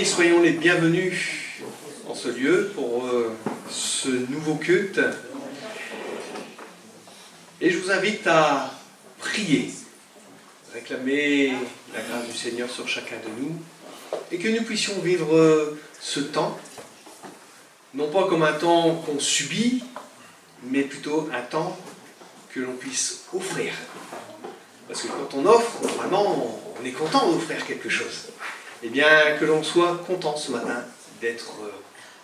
Soyons les bienvenus en ce lieu pour ce nouveau culte. Et je vous invite à prier, réclamer la grâce du Seigneur sur chacun de nous et que nous puissions vivre ce temps, non pas comme un temps qu'on subit, mais plutôt un temps que l'on puisse offrir. Parce que quand on offre, normalement, on est content d'offrir quelque chose. Eh bien, que l'on soit content ce matin d'être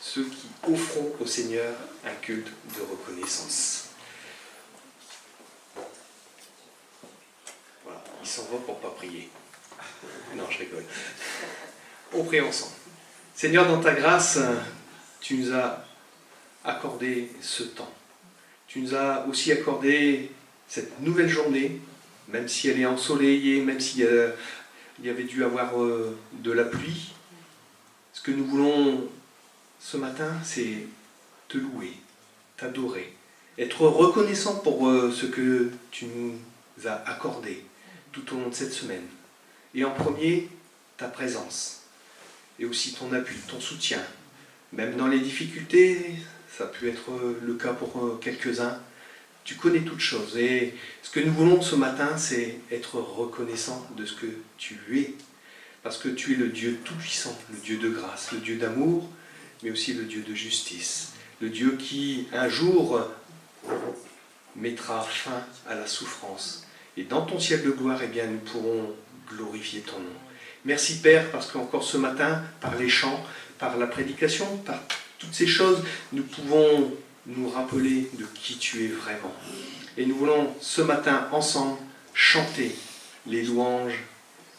ceux qui offront au Seigneur un culte de reconnaissance. Voilà, il s'en va pour ne pas prier. Non, je rigole. On prie ensemble. Seigneur, dans ta grâce, tu nous as accordé ce temps. Tu nous as aussi accordé cette nouvelle journée, même si elle est ensoleillée, même s'il y avait dû avoir de la pluie. Ce que nous voulons ce matin, c'est te louer, t'adorer, être reconnaissant pour ce que tu nous as accordé tout au long de cette semaine. Et en premier, ta présence, et aussi ton appui, ton soutien. Même dans les difficultés, ça a pu être le cas pour quelques-uns. Tu connais toutes choses. Et ce que nous voulons ce matin, c'est être reconnaissant de ce que tu es. Parce que tu es le Dieu tout-puissant, le Dieu de grâce, le Dieu d'amour, mais aussi le Dieu de justice. Le Dieu qui, un jour, mettra fin à la souffrance. Et dans ton ciel de gloire, eh bien, nous pourrons glorifier ton nom. Merci Père, parce qu'encore ce matin, par les chants, par la prédication, par toutes ces choses, nous pouvons nous rappeler de qui tu es vraiment. Et nous voulons ce matin ensemble chanter les louanges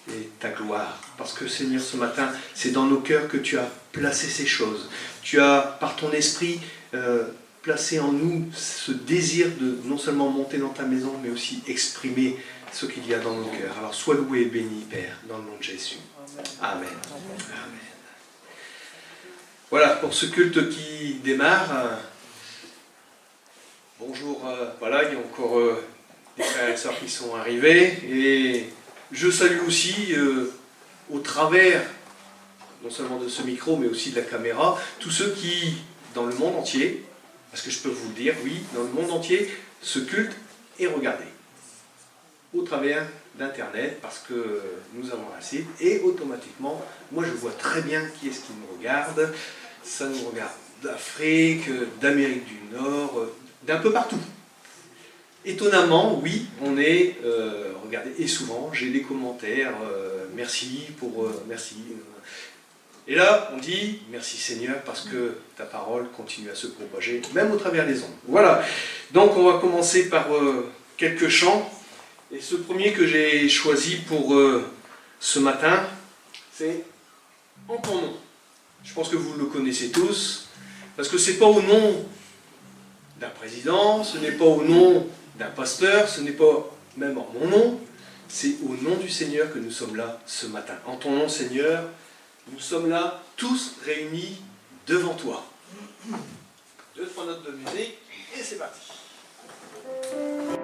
et ta gloire. Parce que Seigneur, ce matin, c'est dans nos cœurs que tu as placé ces choses. Tu as, par ton esprit, placé en nous ce désir de non seulement monter dans ta maison, mais aussi exprimer ce qu'il y a dans nos cœurs. Alors sois loué et béni, Père, dans le nom de Jésus. Amen. Amen. Voilà, pour ce culte qui démarre, bonjour, voilà, il y a encore des frères et sœurs qui sont arrivés, et je salue aussi, au travers, non seulement de ce micro, mais aussi de la caméra, tous ceux qui, dans le monde entier, parce que je peux vous le dire, oui, dans le monde entier, ce culte est regardé, au travers d'Internet, parce que nous avons un site, et automatiquement, moi je vois très bien qui est-ce qui nous regarde. Ça nous regarde d'Afrique, d'Amérique du Nord, d'un peu partout. Étonnamment, oui, on est regardé, et souvent j'ai des commentaires, merci pour, merci. Et là, on dit, merci Seigneur, parce que ta parole continue à se propager, même au travers des ondes. Voilà, donc on va commencer par quelques chants. Et ce premier que j'ai choisi pour ce matin, c'est « En ton nom ». Je pense que vous le connaissez tous, parce que ce n'est pas au nom d'un président, ce n'est pas au nom d'un pasteur, ce n'est pas même en mon nom, c'est au nom du Seigneur que nous sommes là ce matin. En ton nom, Seigneur, nous sommes là tous réunis devant toi. 2-3 notes de musique, et c'est parti. Amen.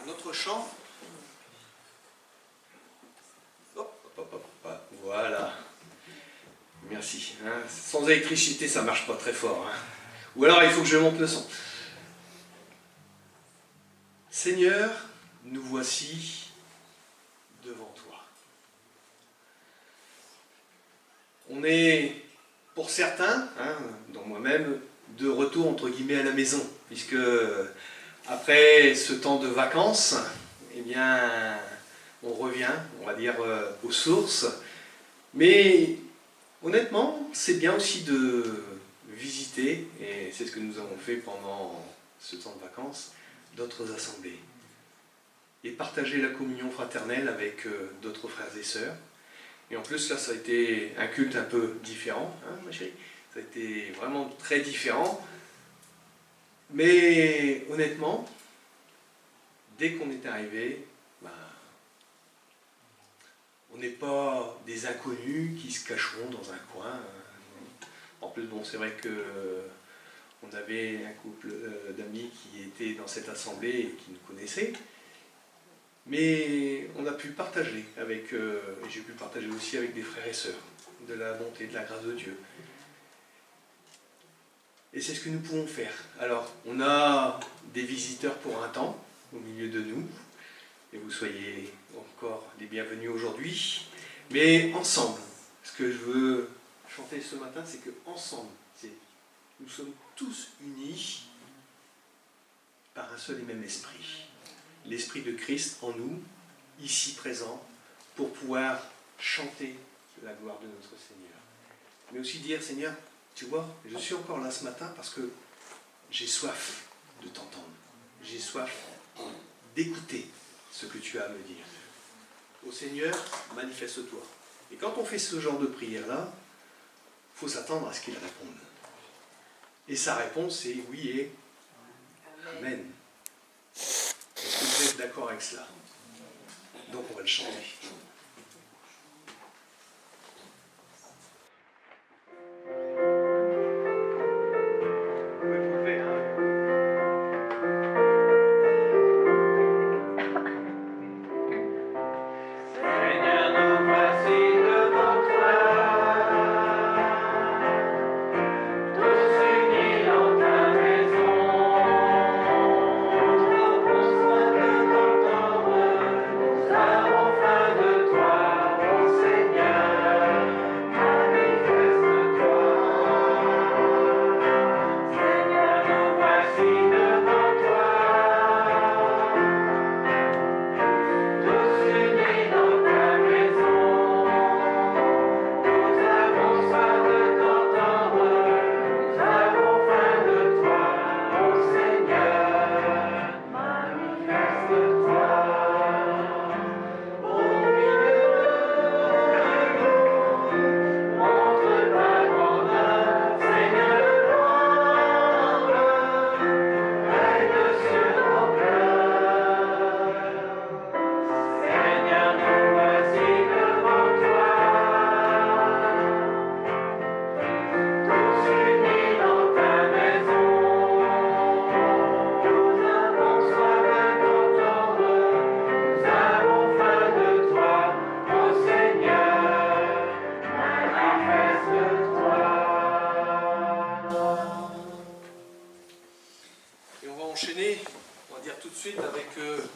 Un autre chant. Hop, hop, hop, hop. Voilà. Merci. Hein. Sans électricité, ça marche pas très fort. Hein. Ou alors, il faut que je monte le son. Seigneur, nous voici devant toi. On est, pour certains, hein, dont moi-même, de retour entre guillemets à la maison, puisque après ce temps de vacances, eh bien, on revient, on va dire, aux sources. Mais honnêtement, c'est bien aussi de visiter, et c'est ce que nous avons fait pendant ce temps de vacances, d'autres assemblées. Et partager la communion fraternelle avec d'autres frères et sœurs. Et en plus, là, ça a été un culte un peu différent, hein, ma chérie. Ça a été vraiment très différent. Mais honnêtement, dès qu'on est arrivé, bah, on n'est pas des inconnus qui se cacheront dans un coin. En plus, bon, c'est vrai que on avait un couple d'amis qui étaient dans cette assemblée et qui nous connaissaient. Mais on a pu partager avec, et j'ai pu partager aussi avec des frères et sœurs, de la bonté, de la grâce de Dieu. Et c'est ce que nous pouvons faire. Alors, on a des visiteurs pour un temps, au milieu de nous, et vous soyez encore les bienvenus aujourd'hui. Mais ensemble, ce que je veux chanter ce matin, c'est que ensemble, nous sommes tous unis par un seul et même esprit. L'Esprit de Christ en nous, ici présent, pour pouvoir chanter la gloire de notre Seigneur. Mais aussi dire, Seigneur, tu vois, je suis encore là ce matin parce que j'ai soif de t'entendre. J'ai soif d'écouter ce que tu as à me dire. Au Seigneur, manifeste-toi. Et quand on fait ce genre de prière-là, il faut s'attendre à ce qu'il réponde. Et sa réponse, c'est oui et Amen. Est-ce que vous êtes d'accord avec cela? Donc on va le chanter.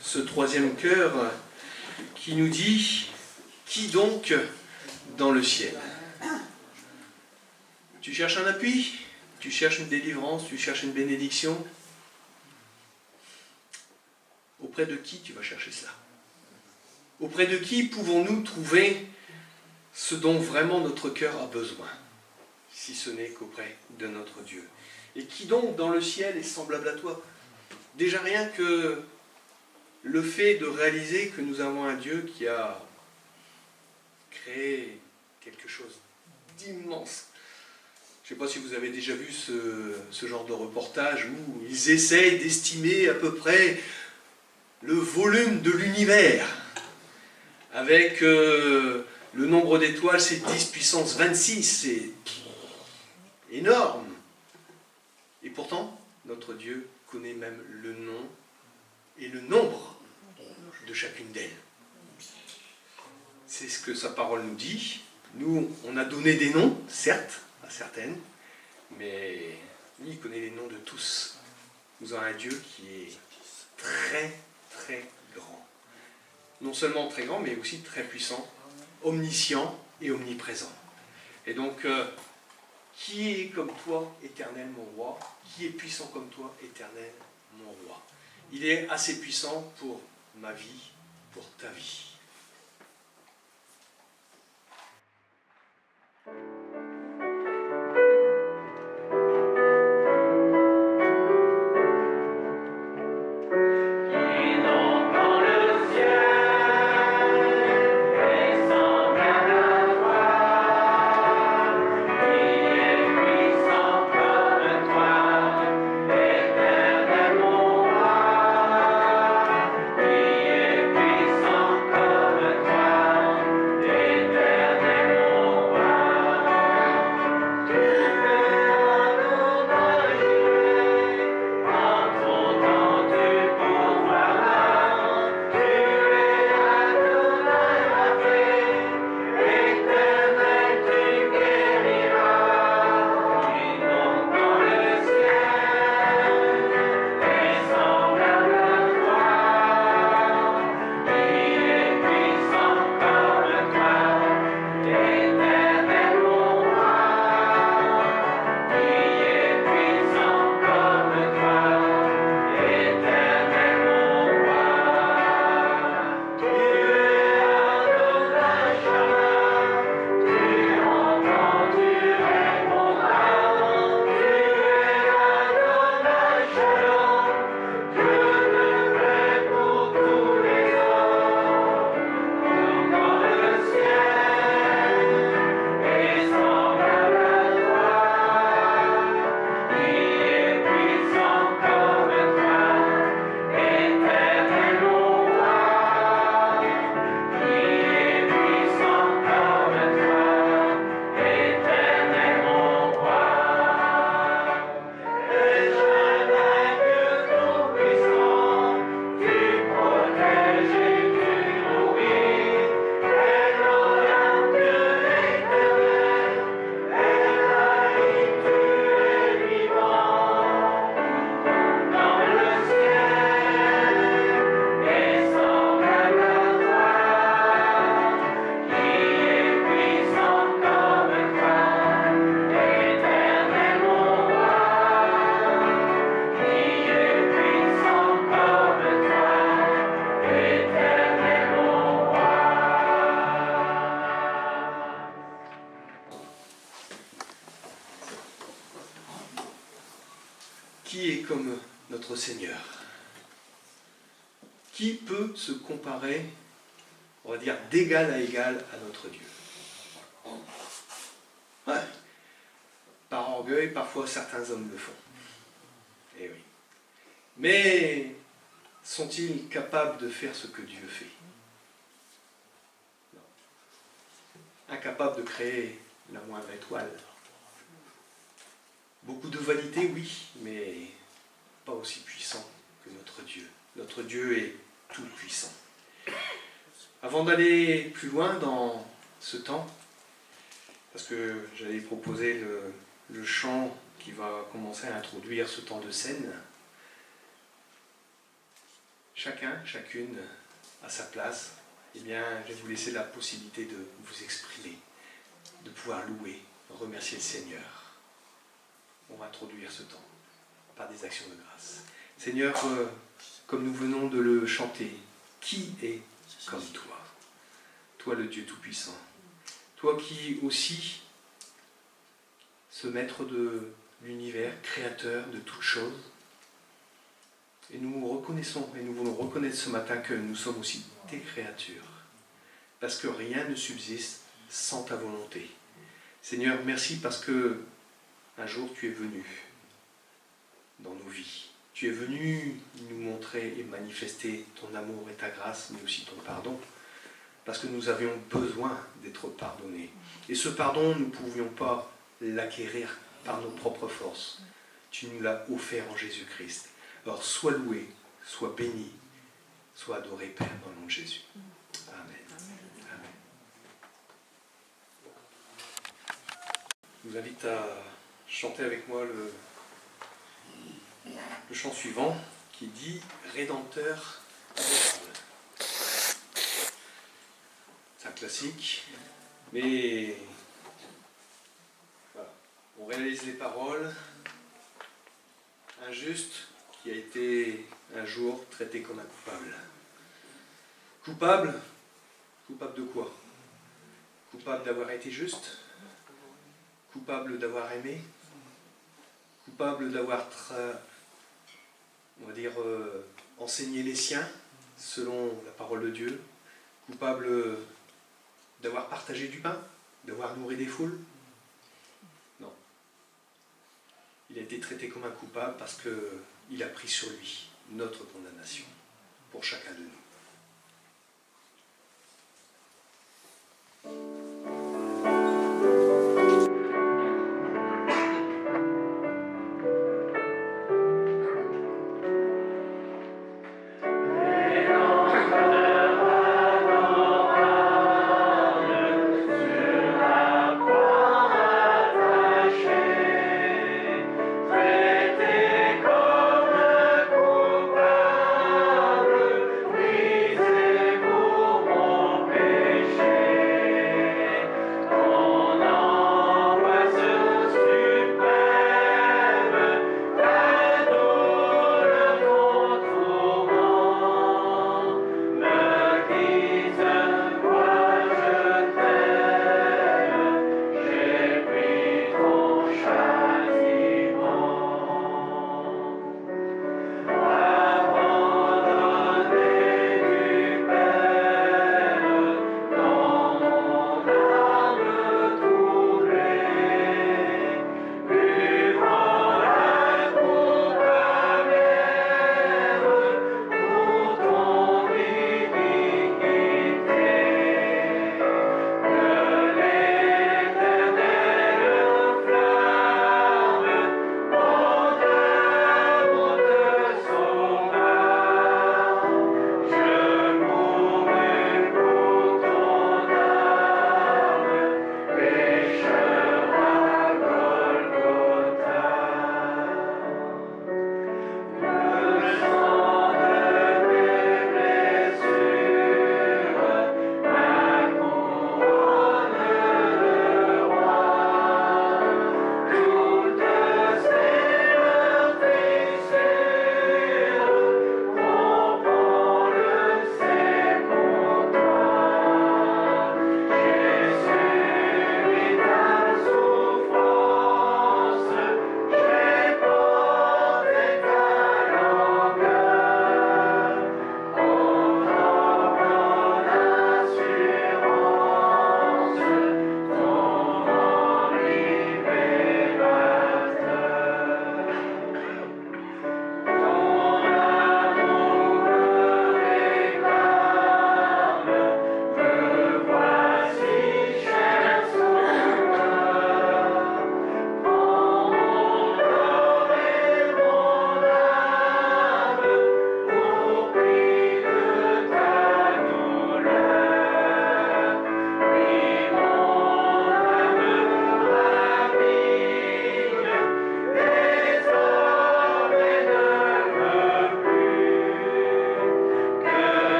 Ce troisième chœur qui nous dit « Qui donc dans le ciel ?» Tu cherches un appui? Tu cherches une délivrance? Tu cherches une bénédiction? Auprès de qui tu vas chercher cela? Auprès de qui pouvons-nous trouver ce dont vraiment notre cœur a besoin, si ce n'est qu'auprès de notre Dieu? Et qui donc dans le ciel est semblable à toi? Déjà rien que le fait de réaliser que nous avons un Dieu qui a créé quelque chose d'immense. Je ne sais pas si vous avez déjà vu ce genre de reportage où ils essayent d'estimer à peu près le volume de l'univers. Avec le nombre d'étoiles, c'est 10 puissance 26, c'est énorme. Et pourtant, notre Dieu connaît même le nom et le nombre de chacune d'elles. C'est ce que sa parole nous dit. Nous, on a donné des noms, certes, à certaines, mais lui, il connaît les noms de tous. Nous avons un Dieu qui est très, très grand. Non seulement très grand, mais aussi très puissant, omniscient et omniprésent. Et donc, qui est comme toi, éternel mon roi? Qui est puissant comme toi, éternel mon roi? Il est assez puissant pour ma vie, pour ta vie. Qui est comme notre Seigneur? Qui peut se comparer, on va dire, d'égal à égal à notre Dieu? Ouais. Par orgueil, parfois certains hommes le font. Eh oui. Mais sont-ils capables de faire ce que Dieu fait? Non. Incapables de créer la moindre étoile. Beaucoup de vanité, oui, mais pas aussi puissant que notre Dieu. Notre Dieu est tout puissant. Avant d'aller plus loin dans ce temps, parce que j'allais proposer le chant qui va commencer à introduire ce temps de scène, chacun, chacune à sa place, eh bien, je vais vous laisser la possibilité de vous exprimer, de pouvoir louer, remercier le Seigneur. On va introduire ce temps par des actions de grâce. Seigneur, comme nous venons de le chanter, qui est comme toi? Toi le Dieu Tout-Puissant. Toi qui aussi, ce maître de l'univers, créateur de toutes choses. Et nous reconnaissons, et nous voulons reconnaître ce matin que nous sommes aussi tes créatures. Parce que rien ne subsiste sans ta volonté. Seigneur, merci parce que un jour tu es venu dans nos vies. Tu es venu nous montrer et manifester ton amour et ta grâce, mais aussi ton pardon. Parce que nous avions besoin d'être pardonnés. Et ce pardon, nous ne pouvions pas l'acquérir par nos propres forces. tu nous l'as offert en Jésus-Christ. Alors sois loué, sois béni, sois adoré, Père, dans le nom de Jésus. Amen. Amen. Je vous invite à chanter avec moi le chant suivant qui dit « Rédempteur adorable ». C'est un classique, mais voilà. On réalise les paroles. Un juste qui a été un jour traité comme un coupable. Coupable? Coupable de quoi? Coupable d'avoir été juste? Coupable d'avoir aimé? Coupable d'avoir, on va dire, enseigné les siens selon la parole de Dieu? Coupable d'avoir partagé du pain? D'avoir nourri des foules? Non. Il a été traité comme un coupable parce qu'il a pris sur lui notre condamnation pour chacun de nous.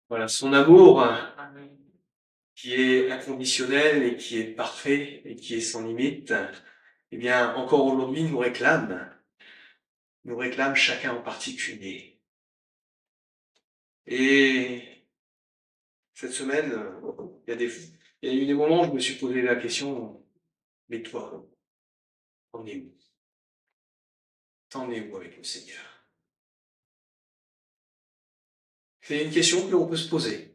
Voilà, son amour qui est inconditionnel et qui est parfait et qui est sans limite, eh bien, encore aujourd'hui, nous réclame chacun en particulier. Et cette semaine, il y a eu des moments où je me suis posé la question, mais toi, t'en es où? T'en es où avec le Seigneur? C'est une question que l'on peut se poser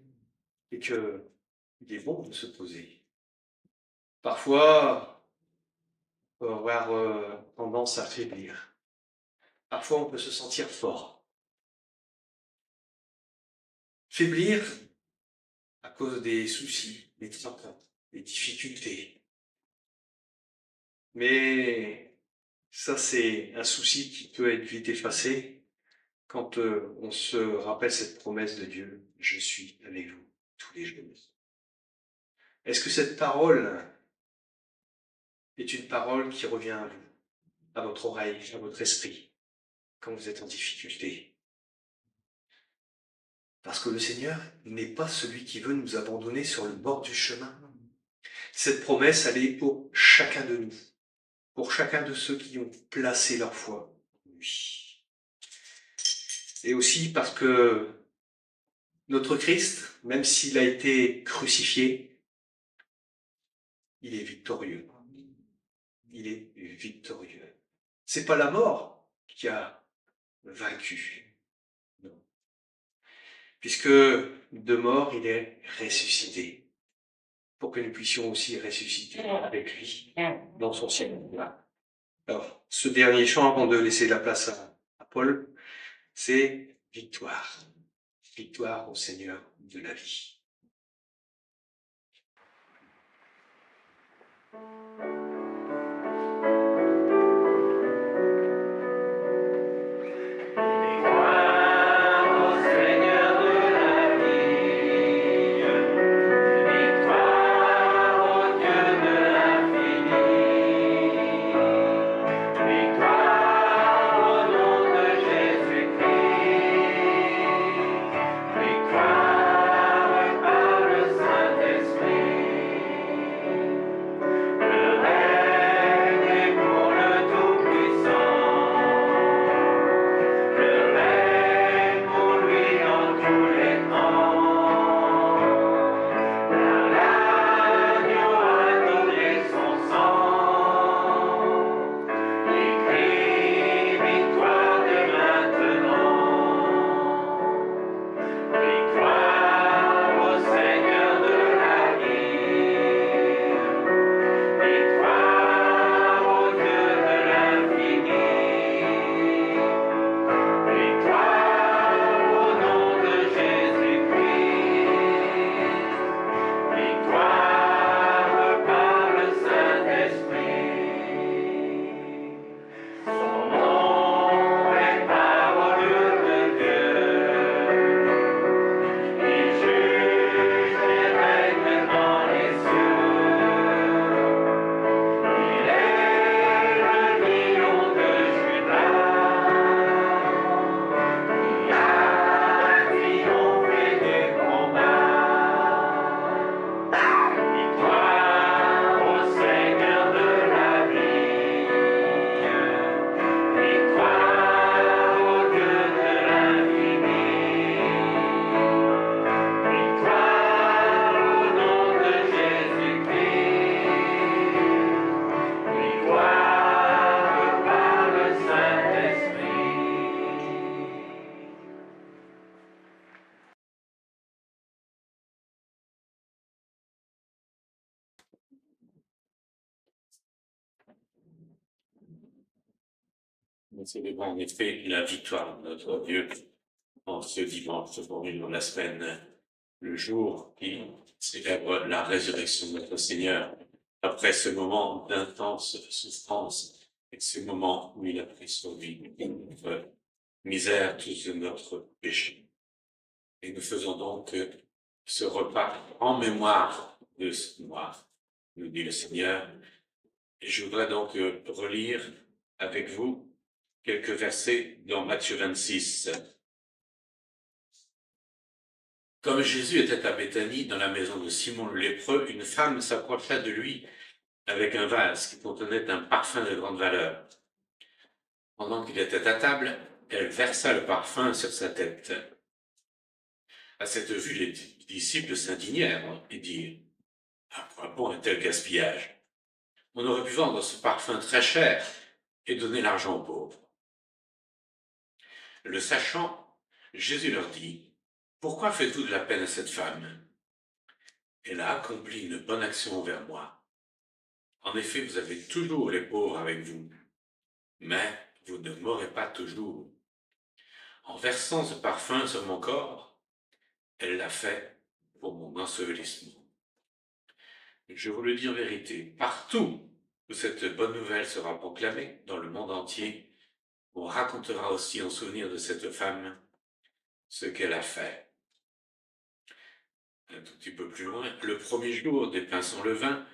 et que il est bon de se poser. Parfois, on peut avoir tendance à faiblir. Parfois, on peut se sentir fort. Faiblir à cause des soucis, des tracas, des difficultés. Mais ça, c'est un souci qui peut être vite effacé quand on se rappelle cette promesse de Dieu, « Je suis avec vous tous les jours ». Est-ce que cette parole est une parole qui revient à vous, à votre oreille, à votre esprit, quand vous êtes en difficulté? Parce que le Seigneur n'est pas celui qui veut nous abandonner sur le bord du chemin. Cette promesse, elle est pour chacun de nous, pour chacun de ceux qui ont placé leur foi en lui. Et aussi parce que notre Christ, même s'il a été crucifié, il est victorieux. Il est victorieux. C'est pas la mort qui a vaincu, non. Puisque de mort, il est ressuscité, pour que nous puissions aussi ressusciter avec lui dans son ciel. Alors, ce dernier chant, avant de laisser la place à Paul, c'est victoire. Victoire au Seigneur de la vie. Nous célébrons en effet la victoire de notre Dieu en ce dimanche, ce premier jour de la semaine, le jour qui célèbre la résurrection de notre Seigneur, après ce moment d'intense souffrance et ce moment où il a pris sur lui notre misère, tout notre péché. Et nous faisons donc ce repas en mémoire de ce mois, nous dit le Seigneur. Et je voudrais donc relire avec vous quelques versets dans Matthieu 26. Comme Jésus était à Béthanie, dans la maison de Simon le lépreux, une femme s'approcha de lui avec un vase qui contenait un parfum de grande valeur. Pendant qu'il était à table, elle versa le parfum sur sa tête. À cette vue, les disciples s'indignèrent et dirent : « À quoi bon un tel gaspillage ? On aurait pu vendre ce parfum très cher et donner l'argent aux pauvres. » Le sachant, Jésus leur dit : « Pourquoi faites-vous de la peine à cette femme ? Elle a accompli une bonne action envers moi. En effet, vous avez toujours les pauvres avec vous, mais vous ne mourrez pas toujours. En versant ce parfum sur mon corps, elle l'a fait pour mon ensevelissement. Je vous le dis en vérité, partout où cette bonne nouvelle sera proclamée dans le monde entier, on racontera aussi en souvenir de cette femme ce qu'elle a fait. Un tout petit peu plus loin, le premier jour des pains sans levain,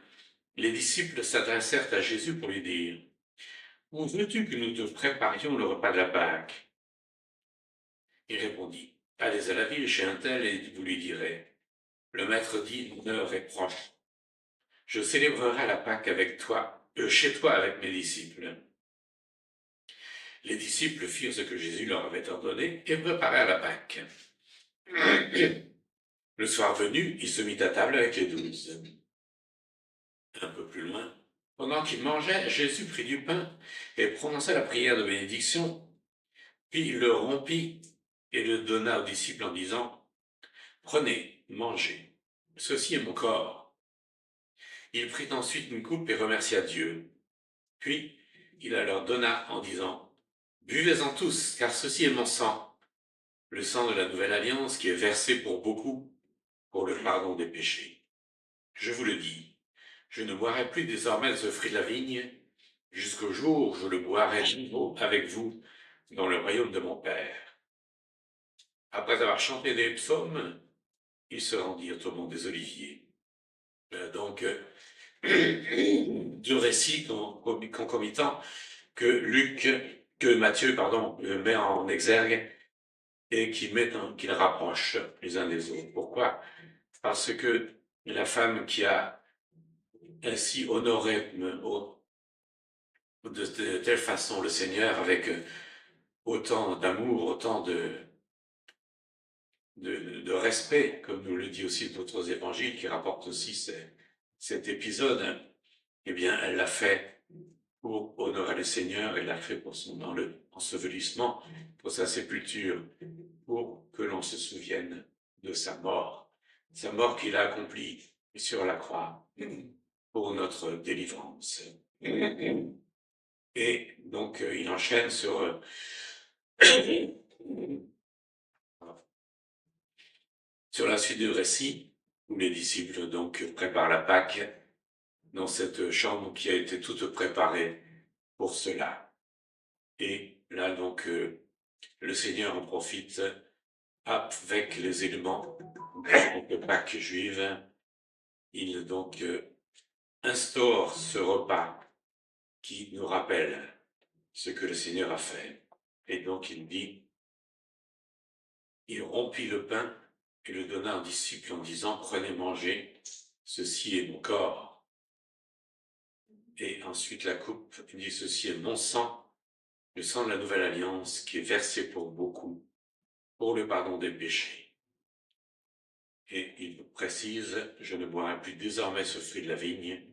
les disciples s'adressèrent à Jésus pour lui dire « Où veux-tu que nous te préparions le repas de la Pâque ?» Il répondit « Allez à la ville chez un tel et vous lui direz « Le maître dit, mon heure est proche. Je célébrerai la Pâque avec toi, chez toi avec mes disciples. » Les disciples firent ce que Jésus leur avait ordonné et préparèrent la Pâque. Le soir venu, il se mit à table avec les 12. Un peu plus loin, pendant qu'il mangeait, Jésus prit du pain et prononça la prière de bénédiction, puis il le rompit et le donna aux disciples en disant « Prenez, mangez, ceci est mon corps. » Il prit ensuite une coupe et remercia Dieu. Puis il la leur donna en disant « Buvez-en tous, car ceci est mon sang, le sang de la nouvelle alliance qui est versé pour beaucoup pour le pardon des péchés. Je vous le dis, je ne boirai plus désormais de ce fruit de la vigne, jusqu'au jour où je le boirai de nouveau avec vous dans le royaume de mon Père. » Après avoir chanté des psaumes, ils se rendirent au mont des Oliviers. Donc, deux récits concomitants que Matthieu met en exergue et qu'il rapproche les uns des autres. Pourquoi ? Parce que la femme qui a ainsi honoré de telle façon le Seigneur avec autant d'amour, autant de respect, comme nous le dit aussi d'autres évangiles qui rapportent aussi cet épisode, eh bien, elle l'a fait pour honorer le Seigneur, elle l'a fait pour dans le ensevelissement, pour sa sépulture, pour que l'on se souvienne de sa mort qu'il a accomplie sur la croix pour notre délivrance. Et donc, il enchaîne sur la suite du récit, où les disciples donc préparent la Pâque dans cette chambre qui a été toute préparée pour cela. Et là donc, le Seigneur en profite avec les éléments de Pâque juive. Il donc instaure ce repas qui nous rappelle ce que le Seigneur a fait. Et donc il dit, il rompit le pain et le donna aux disciples en disant « Prenez, mangez, ceci est mon corps. » Et ensuite la coupe, il dit « Ceci est mon sang, le sang de la nouvelle alliance qui est versé pour beaucoup, pour le pardon des péchés. » Et il précise « Je ne boirai plus désormais ce fruit de la vigne,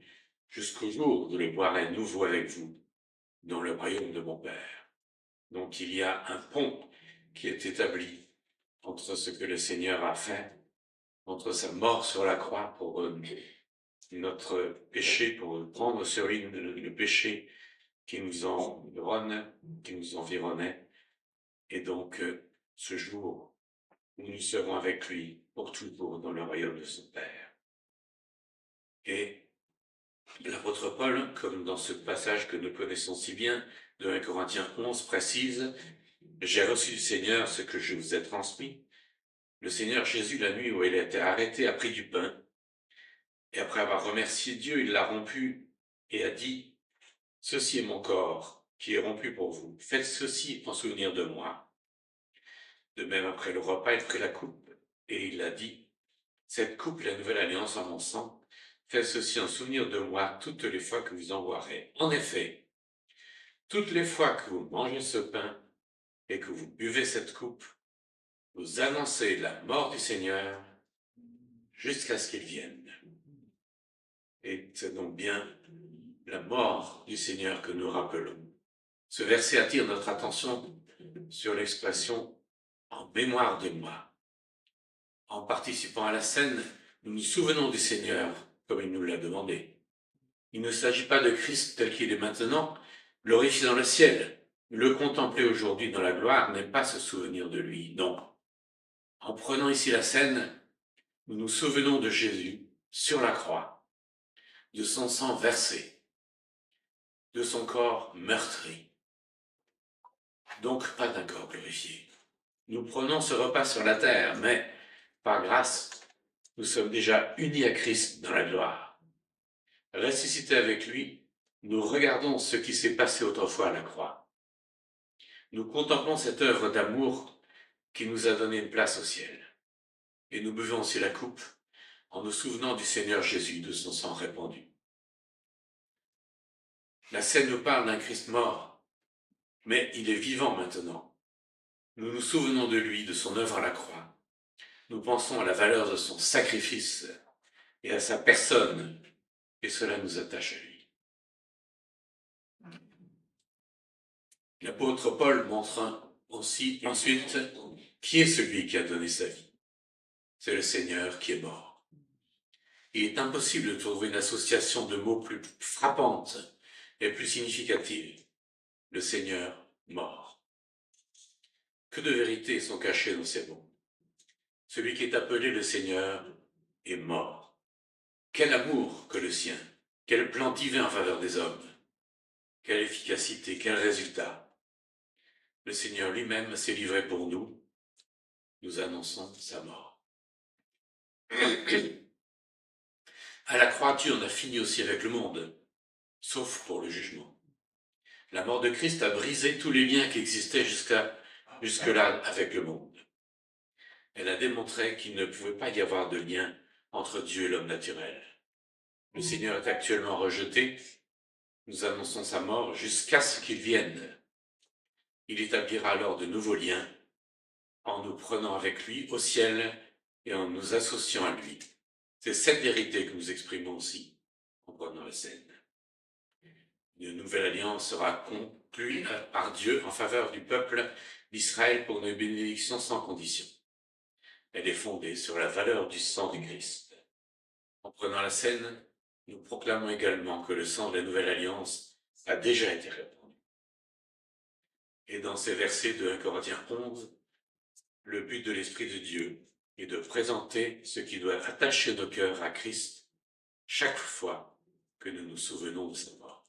jusqu'au jour où je le boirai à nouveau avec vous, dans le royaume de mon Père. » Donc il y a un pont qui est établi entre ce que le Seigneur a fait, entre sa mort sur la croix pour notre péché, pour prendre sur lui le péché qui nous environnait, et donc ce jour où nous serons avec lui pour toujours dans le royaume de son Père. Et l'apôtre Paul, comme dans ce passage que nous connaissons si bien, de 1 Corinthiens 11, précise « J'ai reçu du Seigneur ce que je vous ai transmis. Le Seigneur Jésus, la nuit où il a été arrêté, a pris du pain, et après avoir remercié Dieu, il l'a rompu et a dit « Ceci est mon corps, qui est rompu pour vous. Faites ceci en souvenir de moi. » De même, après le repas, il prit la coupe, et il a dit « Cette coupe est la nouvelle alliance en mon sang. Faites ceci en souvenir de moi toutes les fois que vous en boirez. En effet, toutes les fois que vous mangez ce pain et que vous buvez cette coupe, vous annoncez la mort du Seigneur jusqu'à ce qu'il vienne. » Et c'est donc bien la mort du Seigneur que nous rappelons. Ce verset attire notre attention sur l'expression « en mémoire de moi ». En participant à la scène, nous nous souvenons du Seigneur comme il nous l'a demandé. Il ne s'agit pas de Christ tel qu'il est maintenant, glorifié dans le ciel, Le contempler aujourd'hui dans la gloire n'est pas se souvenir de lui. Non. En prenant ici la scène, nous nous souvenons de Jésus sur la croix, de son sang versé, de son corps meurtri. Donc pas d'un corps glorifié. Nous prenons ce repas sur la terre, mais par grâce, nous sommes déjà unis à Christ dans la gloire. Ressuscités avec lui, nous regardons ce qui s'est passé autrefois à la croix. Nous contemplons cette œuvre d'amour qui nous a donné une place au ciel. Et nous buvons aussi la coupe en nous souvenant du Seigneur Jésus, de son sang répandu. La scène nous parle d'un Christ mort, mais il est vivant maintenant. Nous nous souvenons de lui, de son œuvre à la croix. Nous pensons à la valeur de son sacrifice et à sa personne, et cela nous attache à lui. L'apôtre Paul montre aussi ensuite qui est celui qui a donné sa vie. C'est le Seigneur qui est mort. Il est impossible de trouver une association de mots plus frappante et plus significative. Le Seigneur mort. Que de vérités sont cachées dans ces mots. Celui qui est appelé le Seigneur est mort. Quel amour que le sien, quel plan divin en faveur des hommes, quelle efficacité, quel résultat. Le Seigneur lui-même s'est livré pour nous. Nous annonçons sa mort. À la croix, Dieu en a fini aussi avec le monde, sauf pour le jugement. La mort de Christ a brisé tous les liens qui existaient jusque-là avec le monde. Elle a démontré qu'il ne pouvait pas y avoir de lien entre Dieu et l'homme naturel. Le Seigneur est actuellement rejeté. Nous annonçons sa mort jusqu'à ce qu'il vienne. Il établira alors de nouveaux liens en nous prenant avec lui au ciel et en nous associant à lui. C'est cette vérité que nous exprimons aussi en prenant la scène. Une nouvelle alliance sera conclue par Dieu en faveur du peuple d'Israël pour une bénédiction sans condition. Elle est fondée sur la valeur du sang du Christ. En prenant la scène, nous proclamons également que le sang de la nouvelle alliance a déjà été répandu. Et dans ces versets de 1 Corinthiens 11, le but de l'Esprit de Dieu est de présenter ce qui doit attacher nos cœurs à Christ chaque fois que nous nous souvenons de sa mort.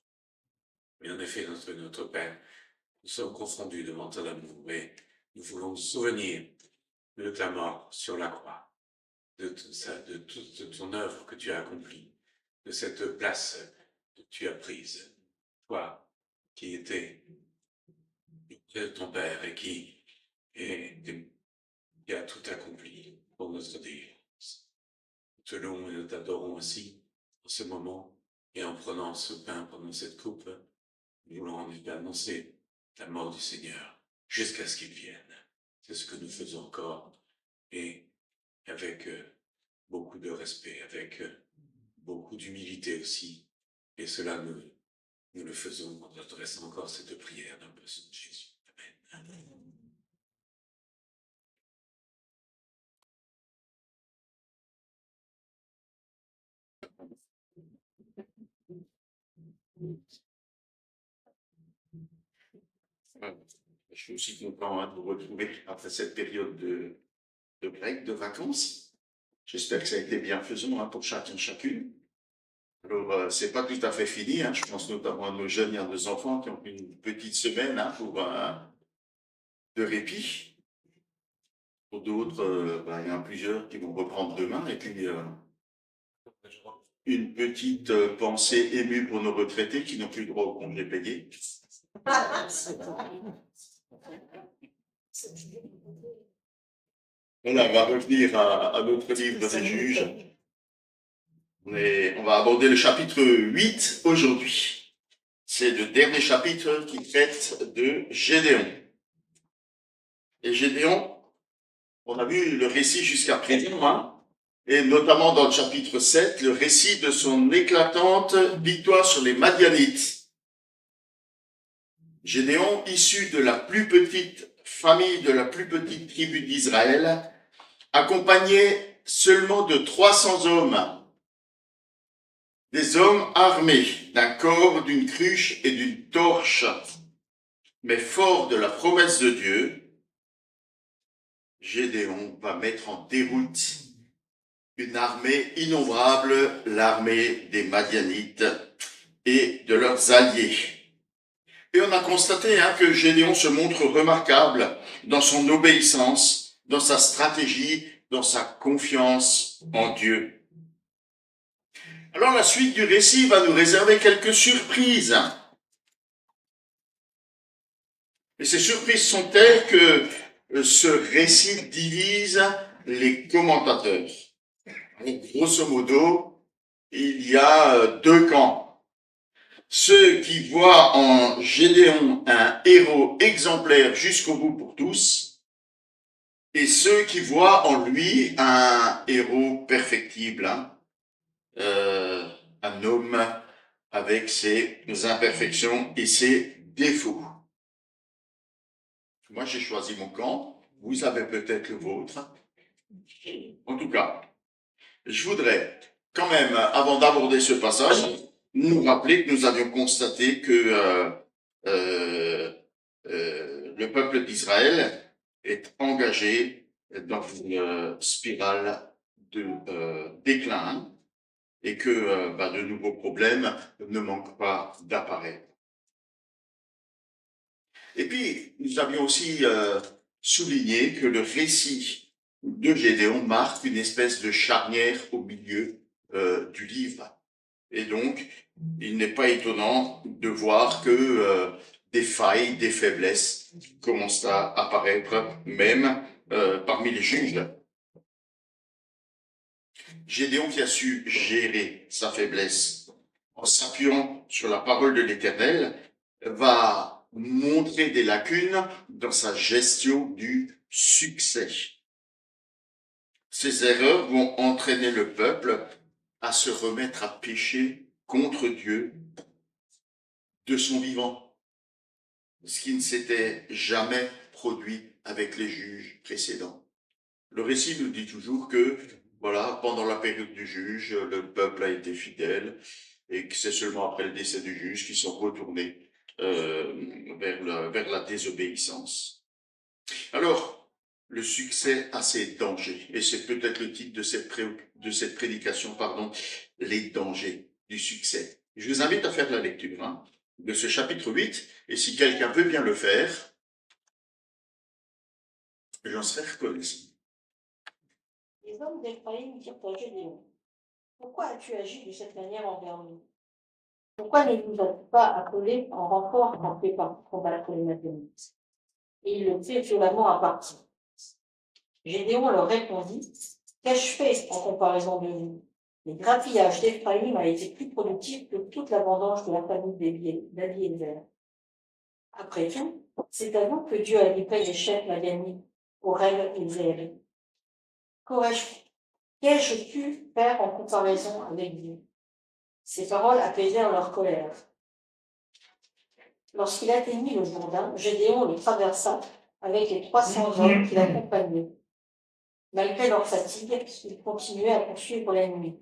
Mais en effet, notre Père, nous sommes confondus devant ton amour, mais nous voulons nous souvenir de ta mort sur la croix, de toute ton œuvre que tu as accomplie, de cette place que tu as prise, toi qui étais auprès de ton Père et qui a tout accompli pour notre délivrance. Nous te louons et nous t'adorons ainsi en ce moment et en prenant ce pain, pendant cette coupe, nous voulons en effet annoncer la mort du Seigneur jusqu'à ce qu'il vienne. C'est ce que nous faisons encore et avec beaucoup de respect, avec beaucoup d'humilité aussi. Et cela, nous le faisons en adressant encore cette prière dans le nom de Jésus. Amen. Je suis aussi content de vous retrouver après cette période de break, de vacances. J'espère que ça a été bienfaisant pour chacun, chacune. Alors, c'est pas tout à fait fini. Je pense notamment à nos jeunes et à nos enfants qui ont une petite semaine pour de répit. Pour d'autres, il y en a plusieurs qui vont reprendre demain. Et puis, une petite pensée émue pour nos retraités qui n'ont plus le droit au congé payé. Voilà, on va revenir à notre livre des juges. On va aborder le chapitre 8 aujourd'hui. C'est le dernier chapitre qui traite de Gédéon. Et Gédéon, on a vu le récit jusqu'à présent, et notamment dans le chapitre 7, le récit de son éclatante victoire sur les Madianites. Gédéon, issu de la plus petite famille, de la plus petite tribu d'Israël, accompagné seulement de 300 hommes, des hommes armés d'un corps, d'une cruche et d'une torche. Mais fort de la promesse de Dieu, Gédéon va mettre en déroute une armée innombrable, l'armée des Madianites et de leurs alliés. Et on a constaté que Gédéon se montre remarquable dans son obéissance, dans sa stratégie, dans sa confiance en Dieu. Alors la suite du récit va nous réserver quelques surprises. Et ces surprises sont telles que ce récit divise les commentateurs. Donc, grosso modo, il y a deux camps. Ceux qui voient en Gédéon un héros exemplaire jusqu'au bout pour tous, et ceux qui voient en lui un héros perfectible, un homme avec ses imperfections et ses défauts. Moi, j'ai choisi mon camp, vous avez peut-être le vôtre. En tout cas, je voudrais quand même, avant d'aborder ce passage, nous rappeler que nous avions constaté que le peuple d'Israël est engagé dans une spirale de déclin et que de nouveaux problèmes ne manquent pas d'apparaître. Et puis, nous avions aussi souligné que le récit de Gédéon marque une espèce de charnière au milieu du livre. Et donc, il n'est pas étonnant de voir que des failles, des faiblesses commencent à apparaître, même parmi les juges. Gédéon qui a su gérer sa faiblesse en s'appuyant sur la parole de l'Éternel va montrer des lacunes dans sa gestion du succès. Ces erreurs vont entraîner le peuple à se remettre à pécher contre Dieu de son vivant, ce qui ne s'était jamais produit avec les juges précédents. Le récit nous dit toujours que, voilà, pendant la période du juge, le peuple a été fidèle et que c'est seulement après le décès du juge qu'ils sont retournés vers la désobéissance. Alors, le succès a ses dangers, et c'est peut-être le titre de cette prédication, les dangers du succès. Je vous invite à faire la lecture de ce chapitre 8, et si quelqu'un veut bien le faire, j'en serai reconnaissant. Les hommes d'Éphraïm dirent à Gédéon: Pourquoi as-tu agi de cette manière envers nous? Pourquoi ne nous as-tu pas appelés en renfort quand tu es parti combattre les Madianites? Et il le fait violemment à partir. Gédéon leur répondit: Qu'ai-je fait en comparaison de vous? Le grappillage d'Éphraïm a été plus productif que toute la vendange de la famille d'Abiézer. Après tout, c'est à vous que Dieu a livré les chefs Madianites, Oreb et Zéhéry. Qu'ai-je pu faire en comparaison avec vous? Ces paroles apaisèrent leur colère. Lorsqu'il atteignit le Jourdain, Gédéon le traversa avec les 300 hommes qui l'accompagnaient. Malgré leur fatigue, ils continuaient à poursuivre l'ennemi.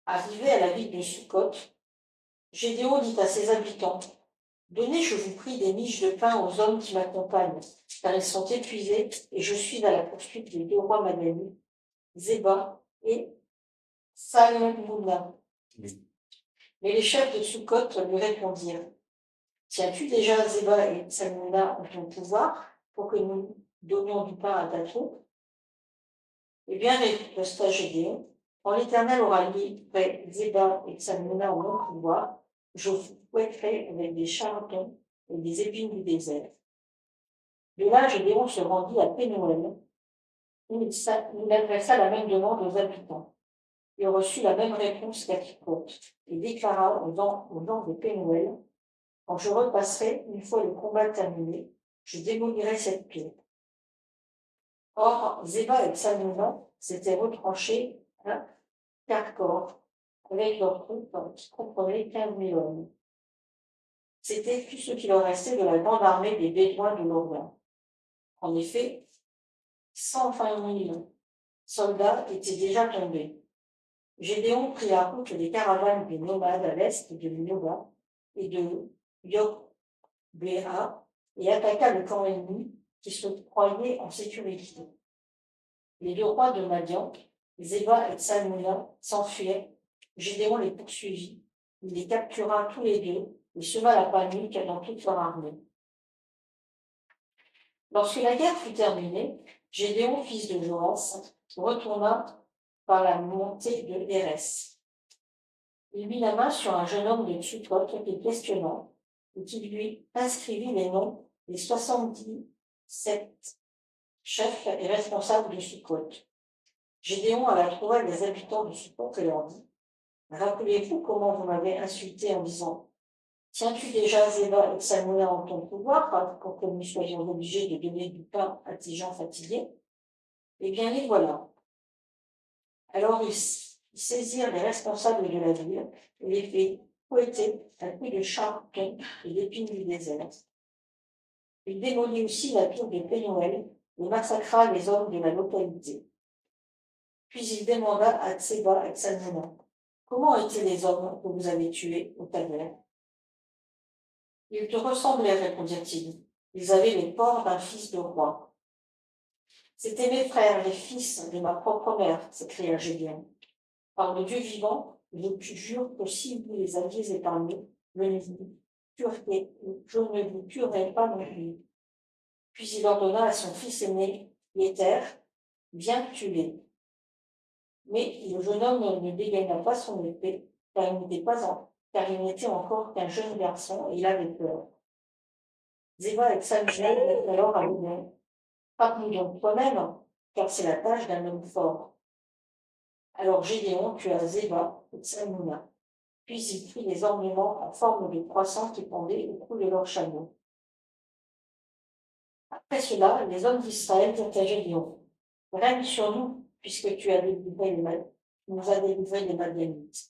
Arrivé à la ville de Sukkot, Gédéon dit à ses habitants: Donnez, je vous prie, des miches de pain aux hommes qui m'accompagnent, car ils sont épuisés et je suis à la poursuite des deux rois madianites, Zéba et Salmouna. Mais les chefs de Sukkot lui répondirent: Tiens-tu déjà Zéba et Salmouna en ton pouvoir pour que nous donnions du pain à ta troupe? Eh bien, riposta Gédéon, quand l'Éternel aura livré Zéba et Salmouna en mon pouvoir, je vous fouetterai avec des charretons et des épines du désert. De là, Gédéon se rendit à Pénuel, où il adressa la même demande aux habitants. Il reçut la même réponse qu'à Sukkot et déclara aux gens de Pénuel: Quand je repasserai, une fois le combat terminé, je démolirai cette tour. Or, Zéba et Salmouna s'étaient retranchés à Karkor avec leurs troupes qui comprenaient 15 000 hommes. C'était tout ce qui leur restait de la grande armée des Bédouins de l'Orient. En effet, 120 000 soldats étaient déjà tombés. Gédéon prit la route des caravanes des nomades à l'est de Noba et de Béa, et attaqua le camp ennemi qui se croyait en sécurité. Les 2 rois de Madian, Zéba et Tsalmuna, s'enfuirent. Gédéon les poursuivit. Il les captura tous les 2 et sema la panique dans toute leur armée. Lorsque la guerre fut terminée, Gédéon, fils de Joas, retourna par la montée de Hérès. Il mit la main sur un jeune homme de Tsukot qui questionna et qui lui inscrivit les noms des 77 chefs et responsables de Sukkot. Gédéon alla trouver les habitants de Sukkot et leur dit: Rappelez-vous comment vous m'avez insulté en disant: Tiens-tu déjà Zéba et Tsalmuna en ton pouvoir pour que nous soyons obligés de donner du pain à tes gens fatigués? Eh bien, les voilà. Alors ils saisirent les responsables de la ville et les firent fouetter à coups de charbon et d'épines du désert. Il démolit aussi la tour de Pénuel et massacra les hommes de la localité. Puis il demanda à Zéba et Tsalmuna: Comment étaient les hommes que vous avez tués au taverne? Ils te ressemblaient, répondirent-ils. Ils avaient les pores d'un fils de roi. C'étaient mes frères, les fils de ma propre mère, s'écria Gédéon. Par le Dieu vivant, je jure que si vous les aviez épargnés, je ne vous tuerai pas non plus. Puis il ordonna à son fils aîné, Yéter: Viens tuer. Mais le jeune homme ne dégaina pas son épée, car il n'était encore qu'un jeune garçon et il avait peur. Zéba et Tsalmuna dirent alors à Gédéon: Frappe-nous donc toi-même, car c'est la tâche d'un homme fort. Alors Gédéon tua Zéba et Tsalmuna. Puis il prit les ornements en forme de croissant qui pendaient au cou de leurs chameaux. Après cela, les hommes d'Israël dirent à Gédéon: Règne sur nous, puisque tu nous as délivrés des Madianites.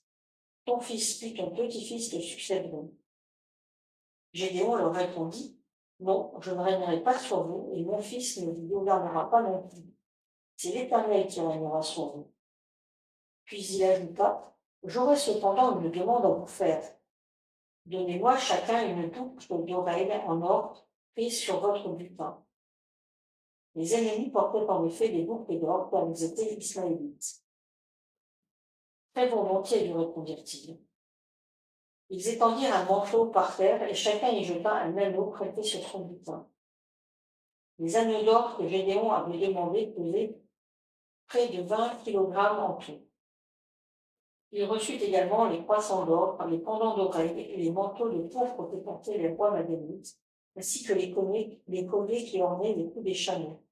Ton fils puis ton petit-fils te succéderont. Gédéon leur répondit: Non, je ne régnerai pas sur vous, et mon fils ne vous gouvernera pas non plus. C'est l'Éternel qui régnera sur vous. Puis il ajouta: J'aurai cependant une demande à vous faire. Donnez-moi chacun une boucle d'oreille en or prise sur votre butin. Les ennemis portaient en effet des boucles d'or car ils étaient ismaélites. Très volontiers, lui répondirent-ils. Ils étendirent un manteau par terre et chacun y jeta un anneau prêté sur son butin. Les anneaux d'or que Gédéon avait demandé pesaient près de 20 kilogrammes en tout. Il reçut également les croissants d'or, les pendants d'oreilles et les manteaux de pourpre que portaient les rois madianites, ainsi que les colliers qui ornaient les coups des chameaux.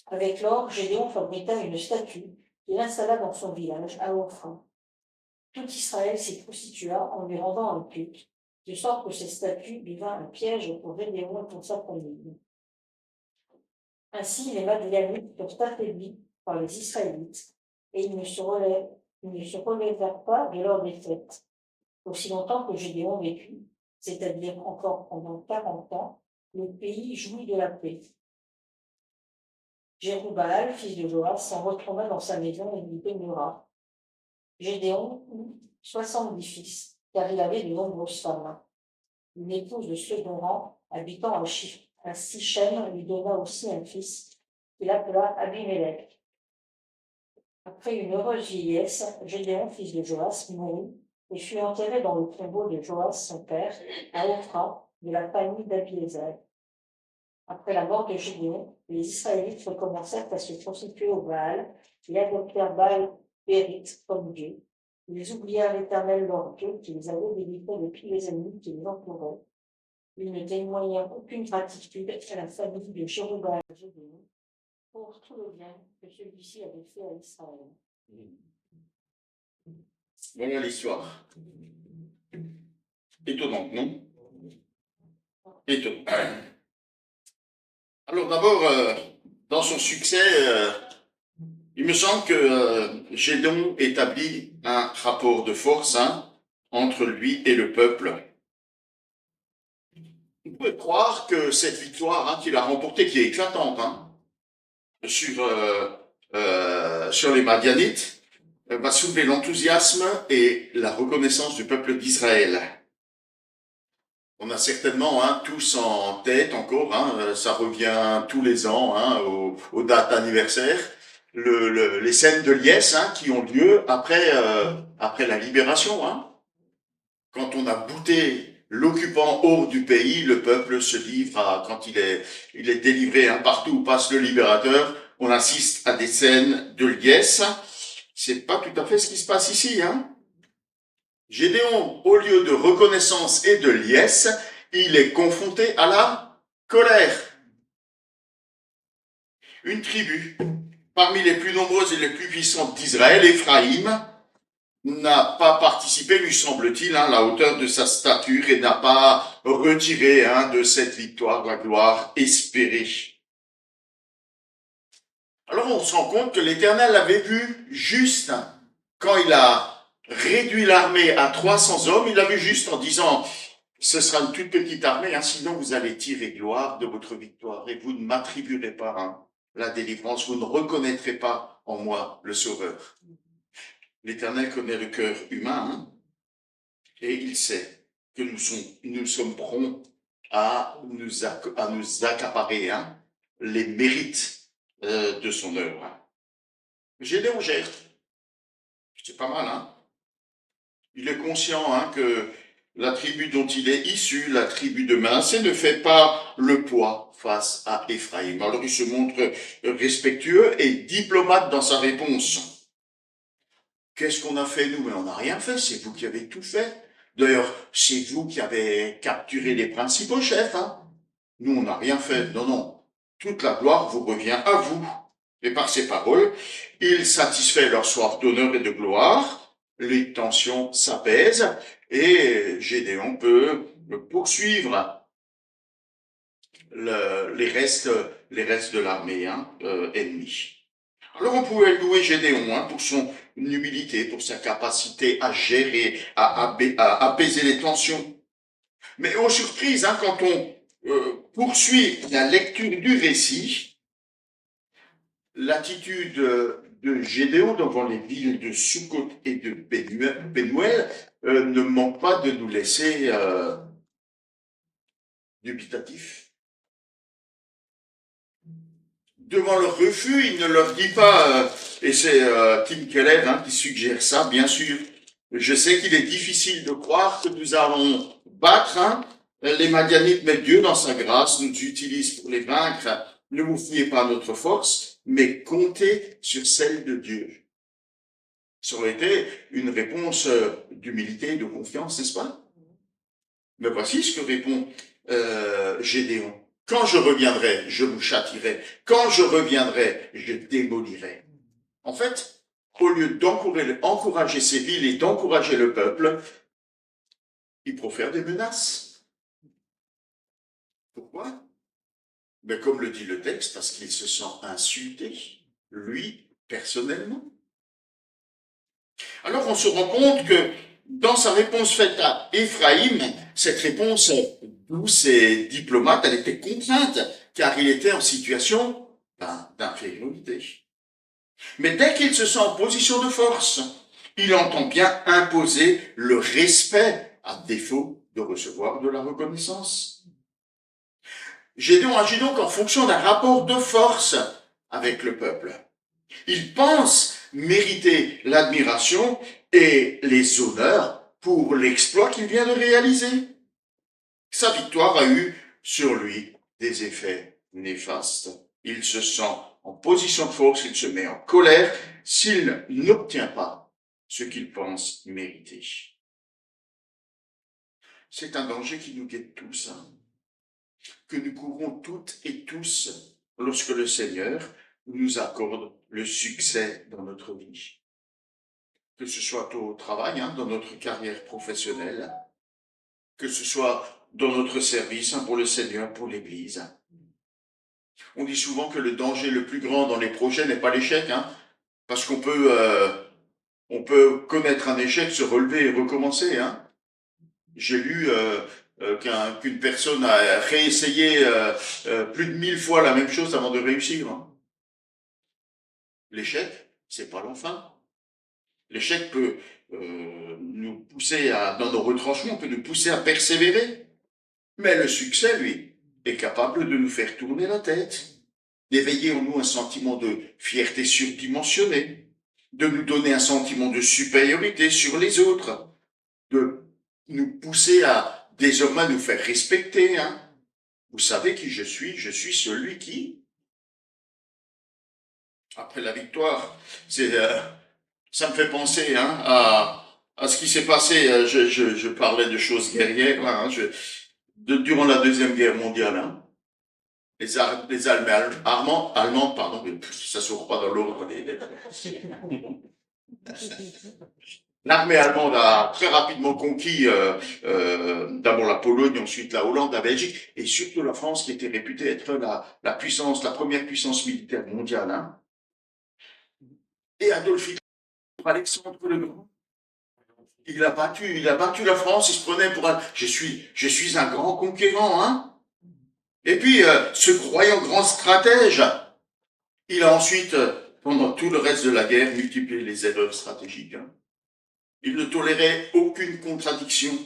Avec l'or, Gédéon fabriqua une statue qu'il installa dans son village, à Ophra. Tout Israël s'y prostitua en lui rendant un culte, de sorte que cette statue devint un piège pour Gédéon et pour sa famille. Ainsi, les Madianites furent affaiblis par les Israélites, et ils ne se relevèrent pas de leur défaite. Aussi longtemps que Gédéon vécut, c'est-à-dire encore pendant 40 ans, le pays jouit de la paix. Jérubaal, fils de Joas, s'en retourna dans sa maison et lui demeura. Gédéon eut 70 fils, car il avait de nombreuses femmes. Une épouse de second rang, habitant à Sichem, lui donna aussi un fils, qu'il appela Abimélec. Après une heureuse vieillesse, Gédéon, fils de Joas, mourut et fut enterré dans le tombeau de Joas, son père, à Ophra, de la famille d'Abiézer. Après la mort de Gédéon, les Israélites recommencèrent à se prostituer au Baal et adoptèrent Baal-Bérit comme Dieu. Ils oublièrent l'Éternel leur Dieu qui les avait délivrés de tous les ennemis qui les entouraient. Ils ne témoignèrent aucune gratitude à la famille de Jérubaal et Gédéon pour tout le bien que celui-ci avait fait à Israël. Voilà l'histoire. Étonnante, non? Étonnant. Alors d'abord, dans son succès, il me semble que Gédéon établit un rapport de force entre lui et le peuple. Vous pouvez croire que cette victoire qu'il a remportée, qui est éclatante sur les Madianites, va soulever l'enthousiasme et la reconnaissance du peuple d'Israël. On a certainement tous en tête encore, ça revient tous les ans aux dates anniversaires, les scènes de liesse qui ont lieu après la libération. Quand on a bouté l'occupant hors du pays, le peuple se livre quand il est délivré partout où passe le libérateur, on assiste à des scènes de liesse. C'est pas tout à fait ce qui se passe ici. Gédéon, au lieu de reconnaissance et de liesse, il est confronté à la colère. Une tribu, parmi les plus nombreuses et les plus puissantes d'Israël, Éphraïm, n'a pas participé, lui semble-t-il, à la hauteur de sa stature et n'a pas retiré de cette victoire la gloire espérée. Alors on se rend compte que l'Éternel avait vu juste quand il a réduit l'armée à 300 hommes, il a vu juste en disant ce sera une toute petite armée, sinon vous allez tirer gloire de votre victoire et vous ne m'attribuerez pas la délivrance, vous ne reconnaîtrez pas en moi le Sauveur. L'Éternel connaît le cœur humain et il sait que nous sommes prompts à nous accaparer les mérites de son œuvre. Gédéon gère. C'est pas mal, Il est conscient que la tribu dont il est issu, la tribu de Manassé, ne fait pas le poids face à Éphraïm. Alors il se montre respectueux et diplomate dans sa réponse. Qu'est-ce qu'on a fait, nous? Mais on n'a rien fait, c'est vous qui avez tout fait. D'ailleurs, c'est vous qui avez capturé les principaux chefs. Nous, on n'a rien fait. Non, non. Toute la gloire vous revient à vous. Et par ces paroles, il satisfait leur soif d'honneur et de gloire. Les tensions s'apaisent et Gédéon peut poursuivre les restes de l'armée ennemie. Alors on pouvait louer Gédéon pour son humilité, pour sa capacité à gérer, à apaiser les tensions. Mais aux surprises, quand on poursuit la lecture du récit, l'attitude de Gédéon devant les villes de Sukkot et de Pénuel ne manque pas de nous laisser dubitatifs. Devant leur refus, il ne leur dit pas, et c'est Tim Keller qui suggère ça, bien sûr, je sais qu'il est difficile de croire que nous allons battre les Madianites, mais Dieu, dans sa grâce, nous utilise pour les vaincre. Ne vous fiez pas à notre force, mais comptez sur celle de Dieu. Ça aurait été une réponse d'humilité et de confiance, n'est-ce pas? Mais voici ce que répond Gédéon. Quand je reviendrai, je vous châtirai. Quand je reviendrai, je démolirai. En fait, au lieu d'encourager ces villes et d'encourager le peuple, il profère des menaces. Pourquoi? Mais comme le dit le texte, parce qu'il se sent insulté, lui, personnellement. Alors on se rend compte que dans sa réponse faite à Éphraïm, cette réponse douce et diplomate, elle était contrainte, car il était en situation d'infériorité. Mais dès qu'il se sent en position de force, il entend bien imposer le respect à défaut de recevoir de la reconnaissance. Gédéon agit donc en fonction d'un rapport de force avec le peuple. Il pense mériter l'admiration et les honneurs pour l'exploit qu'il vient de réaliser. Sa victoire a eu sur lui des effets néfastes. Il se sent en position de force, il se met en colère s'il n'obtient pas ce qu'il pense mériter. C'est un danger qui nous guette tous, que nous courons toutes et tous lorsque le Seigneur nous accorde le succès dans notre vie. Que ce soit au travail, dans notre carrière professionnelle, que ce soit dans notre service pour le Seigneur, pour l'Église. On dit souvent que le danger le plus grand dans les projets n'est pas l'échec, parce qu'on peut connaître un échec, se relever et recommencer. J'ai lu qu'une personne a réessayé plus de 1000 fois la même chose avant de réussir. L'échec, c'est pas l'enfin. L'échec peut nous pousser dans nos retranchements, peut nous pousser à persévérer. Mais le succès, lui, est capable de nous faire tourner la tête, d'éveiller en nous un sentiment de fierté surdimensionnée, de nous donner un sentiment de supériorité sur les autres, de nous pousser à désormais nous faire respecter. Hein. Vous savez qui je suis celui qui, après la victoire, ça me fait penser hein, à ce qui s'est passé. Je parlais de choses guerrières, là, hein, durant la Deuxième Guerre mondiale. Hein. Les Allemands, pardon, ça ne sort pas dans l'ordre. L'armée allemande a très rapidement conquis d'abord la Pologne, ensuite la Hollande, la Belgique, et surtout la France, qui était réputée être la première puissance militaire mondiale. Hein. Et Adolf Hitler, Alexandre le Grand, il a battu la France, il se prenait pour je suis un grand conquérant, hein. Et puis, ce croyant grand stratège, il a ensuite, pendant tout le reste de la guerre, multiplié les erreurs stratégiques. Hein. Il ne tolérait aucune contradiction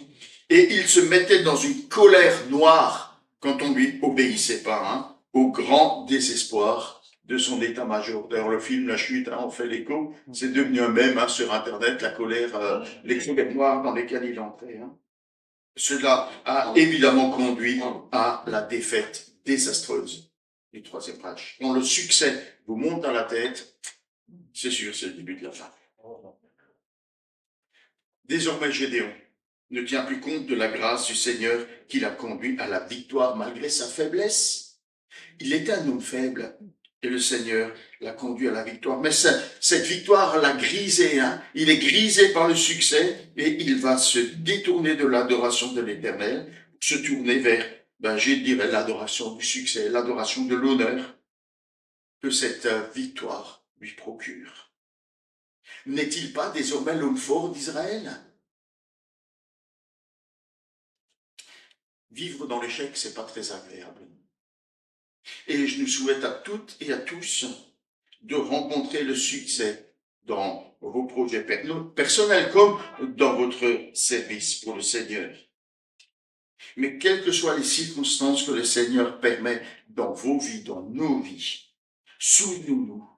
et il se mettait dans une colère noire quand on lui obéissait pas, hein, au grand désespoir de son état-major. D'ailleurs, le film La Chute, hein, on fait l'écho, c'est devenu un mème hein, sur Internet, la colère, les colères noires dans lesquelles il entrait. Hein. Cela a évidemment conduit à la défaite désastreuse du Troisième Reich. Quand le succès vous monte à la tête, c'est sûr, c'est le début de la fin. Désormais, Gédéon ne tient plus compte de la grâce du Seigneur qui l'a conduit à la victoire malgré sa faiblesse. Il était un homme faible et le Seigneur l'a conduit à la victoire. Mais cette victoire l'a grisé. Hein. Il est grisé par le succès et il va se détourner de l'adoration de l'Éternel, se tourner vers, je dirais, l'adoration du succès, l'adoration de l'honneur que cette victoire lui procure. N'est-il pas désormais l'homme fort d'Israël? Vivre dans l'échec, c'est pas très agréable. Et je nous souhaite à toutes et à tous de rencontrer le succès dans vos projets personnels comme dans votre service pour le Seigneur. Mais quelles que soient les circonstances que le Seigneur permet dans vos vies, dans nos vies, souvenons-nous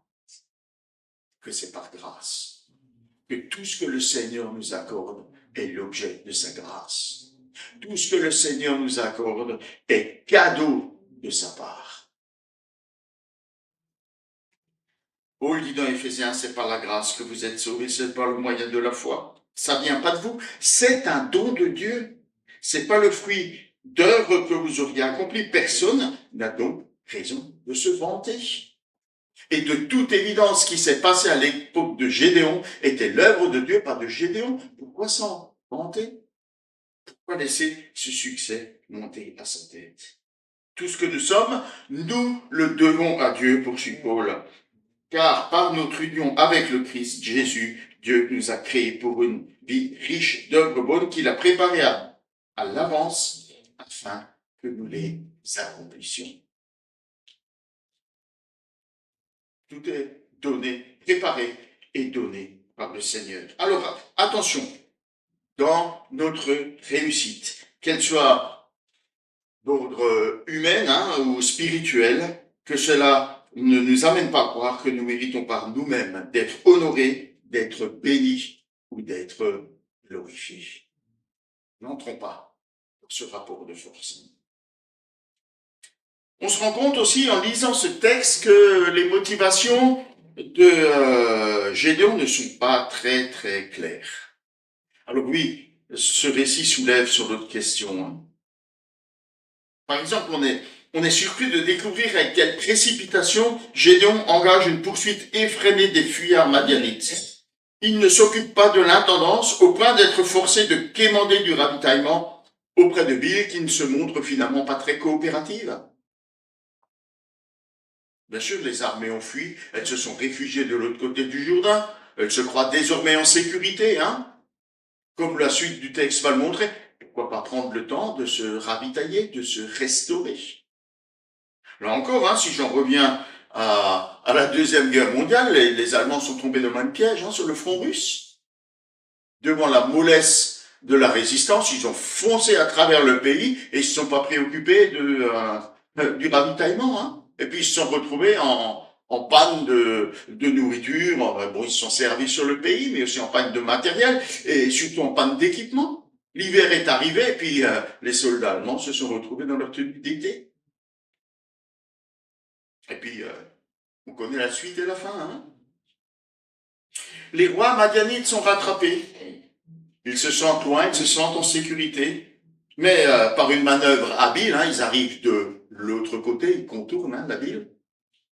que c'est par grâce, que tout ce que le Seigneur nous accorde est l'objet de sa grâce. Tout ce que le Seigneur nous accorde est cadeau de sa part. Oh, il dit dans Éphésiens, c'est par la grâce que vous êtes sauvés, c'est par le moyen de la foi. Ça vient pas de vous, c'est un don de Dieu. C'est pas le fruit d'œuvres que vous auriez accomplies. Personne n'a donc raison de se vanter. Et de toute évidence, ce qui s'est passé à l'époque de Gédéon était l'œuvre de Dieu, pas de Gédéon. Pourquoi s'en vanter? Pourquoi laisser ce succès monter à sa tête? Tout ce que nous sommes, nous le devons à Dieu, poursuit Paul. Car par notre union avec le Christ Jésus, Dieu nous a créés pour une vie riche d'œuvres bonnes qu'il a préparées à l'avance afin que nous les accomplissions. Tout est donné, préparé et donné par le Seigneur. Alors, attention, dans notre réussite, qu'elle soit d'ordre humain ou spirituel, que cela ne nous amène pas à croire que nous méritons par nous-mêmes d'être honorés, d'être bénis ou d'être glorifiés. N'entrons pas dans ce rapport de force. On se rend compte aussi en lisant ce texte que les motivations de Gédéon ne sont pas très très claires. Alors oui, ce récit soulève sur d'autres questions. Par exemple, on est surpris de découvrir avec quelle précipitation Gédéon engage une poursuite effrénée des fuyards madianites. Il ne s'occupe pas de l'intendance au point d'être forcé de quémander du ravitaillement auprès de villes qui ne se montrent finalement pas très coopératives. Bien sûr, les armées ont fui, elles se sont réfugiées de l'autre côté du Jourdain, elles se croient désormais en sécurité, hein. Comme la suite du texte va le montrer, pourquoi pas prendre le temps de se ravitailler, de se restaurer. Là encore, hein, si j'en reviens à la Deuxième Guerre mondiale, les Allemands sont tombés dans le même piège hein, sur le front russe. Devant la mollesse de la résistance, ils ont foncé à travers le pays et ils se sont pas préoccupés du ravitaillement. Hein. Et puis ils se sont retrouvés en panne de nourriture. Bon, ils se sont servis sur le pays, mais aussi en panne de matériel et surtout en panne d'équipement. L'hiver est arrivé et puis les soldats allemands se sont retrouvés dans leur tenue d'été. Et puis, on connaît la suite et la fin. Hein. Les rois madianites sont rattrapés. Ils se sentent loin, ils se sentent en sécurité. Mais par une manœuvre habile, hein, ils arrivent de l'autre côté, ils contournent hein, la ville.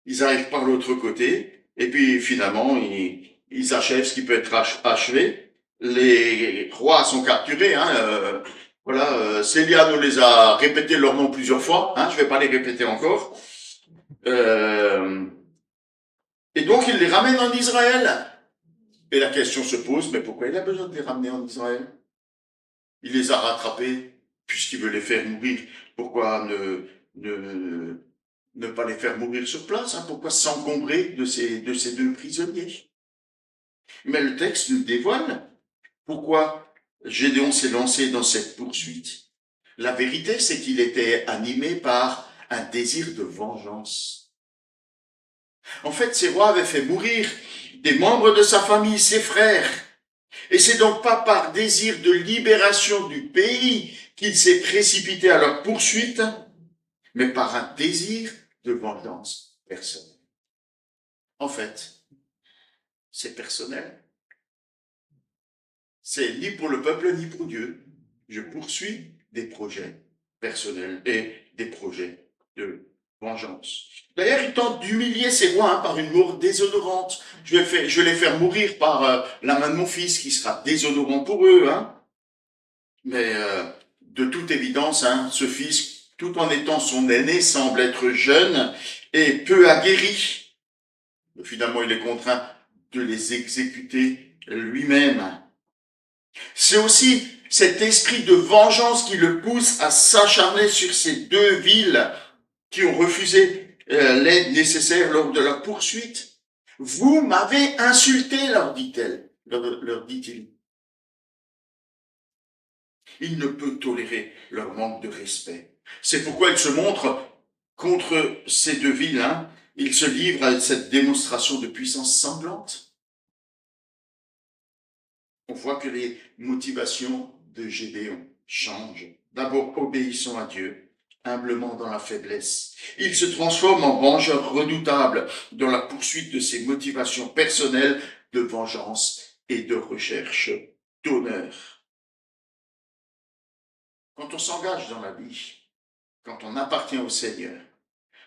Ils arrivent par l'autre côté, et puis finalement, ils achèvent ce qui peut être achevé. Les rois sont capturés. Hein, voilà, Célia nous les a répété leur nom plusieurs fois. Hein, je vais pas les répéter encore. Et donc, il les ramène en Israël. Et la question se pose, mais pourquoi il a besoin de les ramener en Israël? Il les a rattrapés, puisqu'il veut les faire mourir. Pourquoi ne pas les faire mourir sur place? Hein? Pourquoi s'encombrer de ces deux prisonniers? Mais le texte nous dévoile pourquoi Gédéon s'est lancé dans cette poursuite. La vérité, c'est qu'il était animé par un désir de vengeance. En fait, ces rois avaient fait mourir des membres de sa famille, ses frères. Et c'est donc pas par désir de libération du pays qu'il s'est précipité à leur poursuite, mais par un désir de vengeance personnelle. En fait, c'est personnel. C'est ni pour le peuple, ni pour Dieu. Je poursuis des projets personnels et des projets de vengeance. D'ailleurs, il tente d'humilier ces rois hein, par une mort déshonorante. Je vais les faire mourir par la main de mon fils, qui sera déshonorant pour eux. Hein. Mais de toute évidence, hein, ce fils, tout en étant son aîné, semble être jeune et peu aguerri. Finalement, il est contraint de les exécuter lui-même. C'est aussi cet esprit de vengeance qui le pousse à s'acharner sur ces deux villes qui ont refusé l'aide nécessaire lors de la poursuite. Vous m'avez insulté, leur dit-il. Il ne peut tolérer leur manque de respect. C'est pourquoi il se montre contre ces deux villes. Hein. Il se livre à cette démonstration de puissance sanglante. On voit que les motivations de Gédéon changent. D'abord, obéissant à Dieu, humblement dans la faiblesse. Il se transforme en vengeur redoutable dans la poursuite de ses motivations personnelles de vengeance et de recherche d'honneur. Quand on s'engage dans la vie, quand on appartient au Seigneur,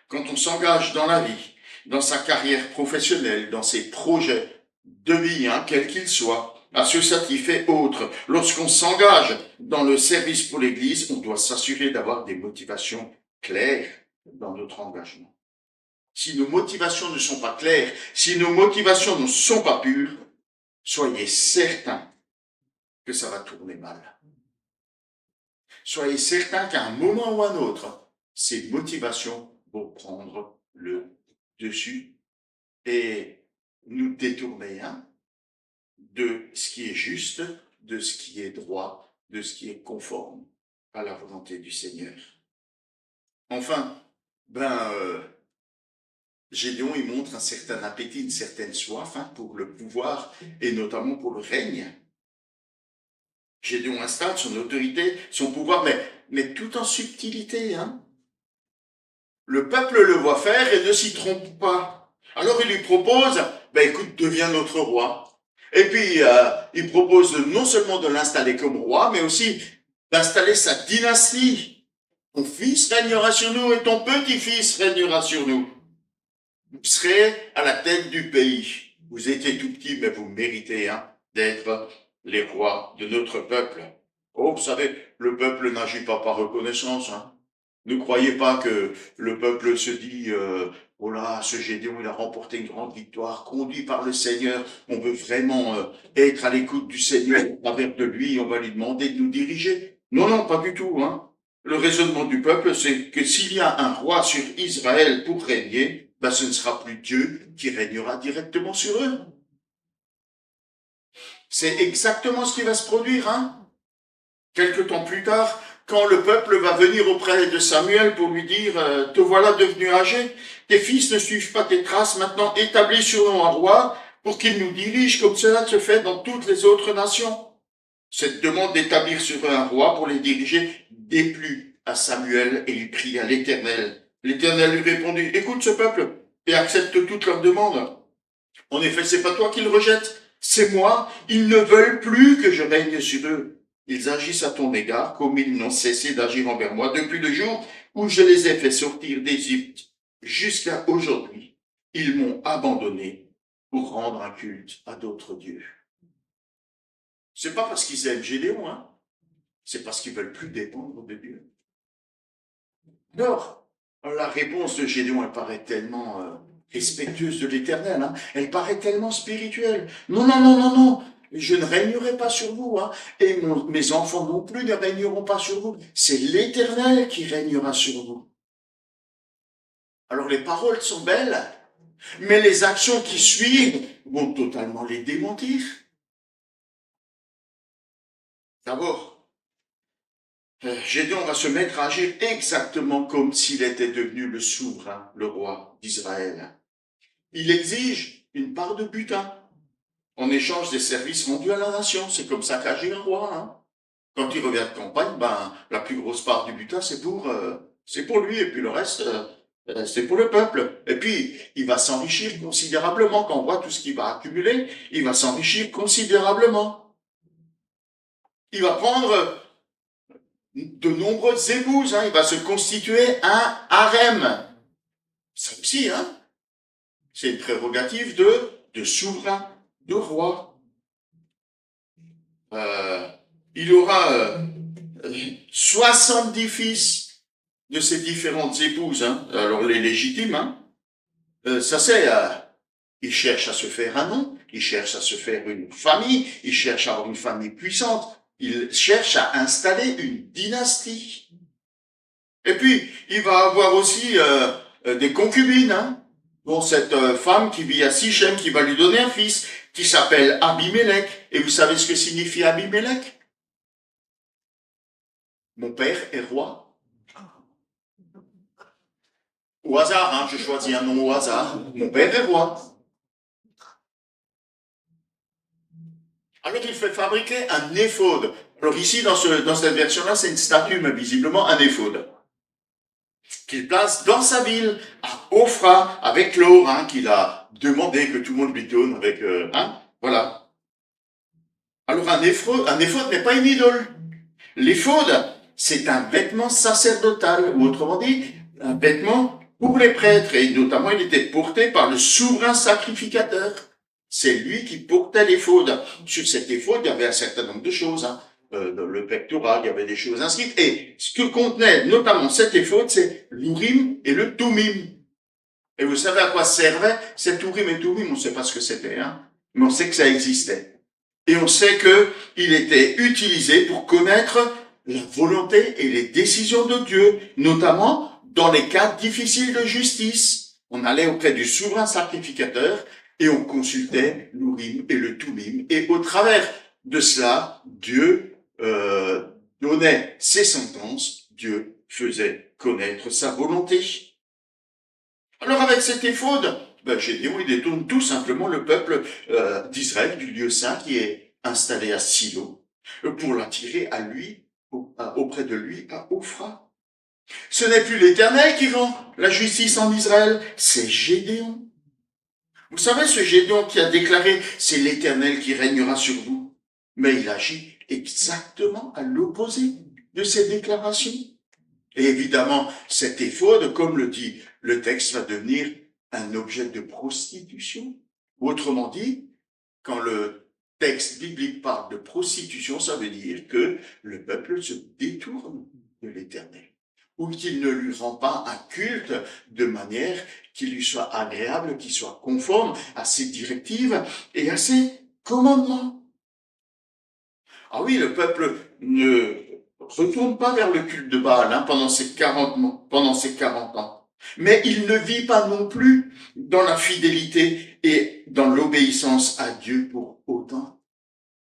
quand on s'engage dans la vie, dans sa carrière professionnelle, dans ses projets de vie, hein, quels qu'ils soient, associatifs et autres, lorsqu'on s'engage dans le service pour l'Église, on doit s'assurer d'avoir des motivations claires dans notre engagement. Si nos motivations ne sont pas claires, si nos motivations ne sont pas pures, soyez certains que ça va tourner mal. Soyez certains qu'à un moment ou à un autre, ces motivations vont prendre le dessus et nous détourner de ce qui est juste, de ce qui est droit, de ce qui est conforme à la volonté du Seigneur. Enfin, Gédéon, il montre un certain appétit, une certaine soif pour le pouvoir et notamment pour le règne. Gédéon installe son autorité, son pouvoir, mais tout en subtilité. Le peuple le voit faire et ne s'y trompe pas. Alors il lui propose, écoute, deviens notre roi. Et puis, il propose non seulement de l'installer comme roi, mais aussi d'installer sa dynastie. Ton fils régnera sur nous et ton petit-fils régnera sur nous. Vous serez à la tête du pays. Vous étiez tout petit, mais vous méritez d'être les rois de notre peuple. Oh, vous savez, le peuple n'agit pas par reconnaissance. Ne croyez pas que le peuple se dit oh là, ce Gédéon, il a remporté une grande victoire, conduit par le Seigneur. On veut vraiment être à l'écoute du Seigneur, à travers de lui, on va lui demander de nous diriger. Non, pas du tout. Le raisonnement du peuple, c'est que s'il y a un roi sur Israël pour régner, ce ne sera plus Dieu qui régnera directement sur eux. C'est exactement ce qui va se produire. Quelque temps plus tard, quand le peuple va venir auprès de Samuel pour lui dire « Te voilà devenu âgé, tes fils ne suivent pas tes traces, maintenant établis sur nous un roi pour qu'il nous dirige comme cela se fait dans toutes les autres nations. » Cette demande d'établir sur eux un roi pour les diriger déplut à Samuel et il prie à l'Éternel. L'Éternel lui répondit « Écoute ce peuple et accepte toutes leurs demandes. En effet, c'est pas toi qu'ils rejettent, c'est moi. Ils ne veulent plus que je règne sur eux. Ils agissent à ton égard comme ils n'ont cessé d'agir envers moi depuis le jour où je les ai fait sortir d'Égypte jusqu'à aujourd'hui. Ils m'ont abandonné pour rendre un culte à d'autres dieux. » C'est pas parce qu'ils aiment Gédéon, hein. C'est parce qu'ils veulent plus dépendre de Dieu. Alors, la réponse de Gédéon, elle paraît tellement respectueuse de l'Éternel, hein. Elle paraît tellement spirituelle. Non, non, non, non, non. Je ne régnerai pas sur vous, hein, et mes enfants non plus ne régneront pas sur vous. C'est l'Éternel qui régnera sur vous. Alors les paroles sont belles, mais les actions qui suivent vont totalement les démentir. D'abord, Gédéon va se mettre à agir exactement comme s'il était devenu le souverain, le roi d'Israël. Il exige une part de butin en échange des services rendus à la nation. C'est comme ça qu'agit un roi, hein. Quand il revient de campagne, la plus grosse part du butin, c'est pour lui, et puis le reste, c'est pour le peuple. Et puis, il va s'enrichir considérablement. Quand on voit tout ce qu'il va accumuler, il va s'enrichir considérablement. Il va prendre de nombreuses épouses, hein. Il va se constituer un harem. Ça aussi, hein, c'est une prérogative de souverain, de roi. Il aura 70 fils de ses différentes épouses, hein. Alors les légitimes, hein. Ça c'est, il cherche à se faire un nom, il cherche à se faire une famille, il cherche à avoir une famille puissante, il cherche à installer une dynastie. Et puis, il va avoir aussi des concubines, hein. Bon, cette femme qui vit à Sichem, qui va lui donner un fils, qui s'appelle Abimélec. Et vous savez ce que signifie Abimélec? Mon père est roi. Au hasard, hein, je choisis un nom au hasard. Mon père est roi. Alors il fait fabriquer un éphod. Alors ici, dans cette version-là, c'est une statue, mais visiblement un éphod. Qu'il place dans sa ville, à Ophra, avec l'or, hein, qu'il a demandé que tout le monde lui donne avec, hein, voilà. Alors un éphod n'est pas une idole. L'éphod, c'est un vêtement sacerdotal, ou autrement dit, un vêtement pour les prêtres, et notamment il était porté par le souverain sacrificateur. C'est lui qui portait l'éphod. Sur cet éphod, il y avait un certain nombre de choses, hein. Dans le pectoral, il y avait des choses inscrites. Et ce que contenait notamment cet éphod, c'est l'Urim et le Tumim. Et vous savez à quoi servait cet Urim et Tumim? On ne sait pas ce que c'était, hein, mais on sait que ça existait. Et on sait qu'il était utilisé pour connaître la volonté et les décisions de Dieu, notamment dans les cas difficiles de justice. On allait auprès du souverain sacrificateur et on consultait l'Urim et le Tumim. Et au travers de cela, Dieu donnait ses sentences, Dieu faisait connaître sa volonté. Alors avec cet éphod, Gédéon, il détourne tout simplement le peuple d'Israël du lieu saint qui est installé à Silo pour l'attirer à lui, auprès de lui, à Ophra. Ce n'est plus l'Éternel qui rend la justice en Israël, c'est Gédéon. Vous savez, ce Gédéon qui a déclaré « c'est l'Éternel qui régnera sur vous », mais il agit exactement à l'opposé de ces déclarations. Et évidemment, cet éphod, comme le dit le texte, va devenir un objet de prostitution. Autrement dit, quand le texte biblique parle de prostitution, ça veut dire que le peuple se détourne de l'Éternel, ou qu'il ne lui rend pas un culte de manière qui lui soit agréable, qui soit conforme à ses directives et à ses commandements. Ah oui, le peuple ne retourne pas vers le culte de Baal, hein, pendant ces 40 ans. Mais il ne vit pas non plus dans la fidélité et dans l'obéissance à Dieu pour autant.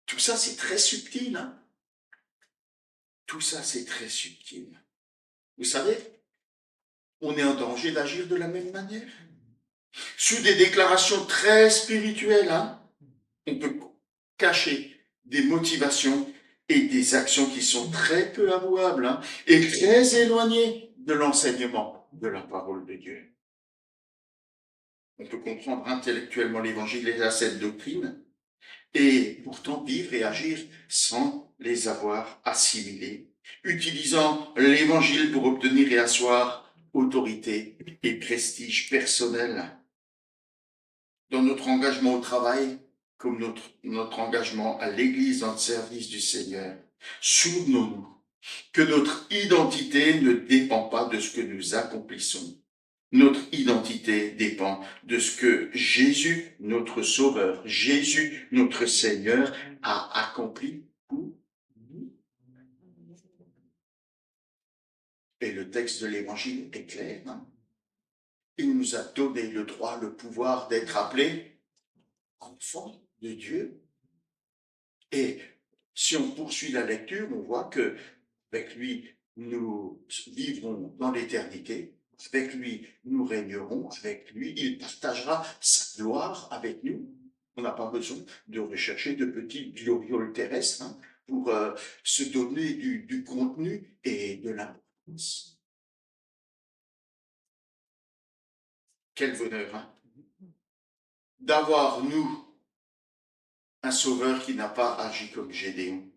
Tout ça, c'est très subtil, hein. Tout ça, c'est très subtil. Vous savez, on est en danger d'agir de la même manière. Sous des déclarations très spirituelles, hein, on peut cacher des motivations et des actions qui sont très peu avouables, hein, et très éloignées de l'enseignement de la parole de Dieu. On peut comprendre intellectuellement l'évangile et cette doctrine, et pourtant vivre et agir sans les avoir assimilés, utilisant l'évangile pour obtenir et asseoir autorité et prestige personnel. Dans notre engagement au travail, comme notre engagement à l'Église dans le service du Seigneur, souvenons-nous que notre identité ne dépend pas de ce que nous accomplissons. Notre identité dépend de ce que Jésus, notre Sauveur, Jésus, notre Seigneur, a accompli pour nous. Et le texte de l'Évangile est clair. Hein? Il nous a donné le droit, le pouvoir d'être appelés enfants de Dieu. Et si on poursuit la lecture, on voit que avec lui, nous vivrons dans l'éternité. Avec lui, nous régnerons. Avec lui, il partagera sa gloire avec nous. On n'a pas besoin de rechercher de petites glorioles terrestres, hein, pour se donner du contenu et de l'importance. Quel bonheur, hein, d'avoir, nous, un sauveur qui n'a pas agi comme Gédéon,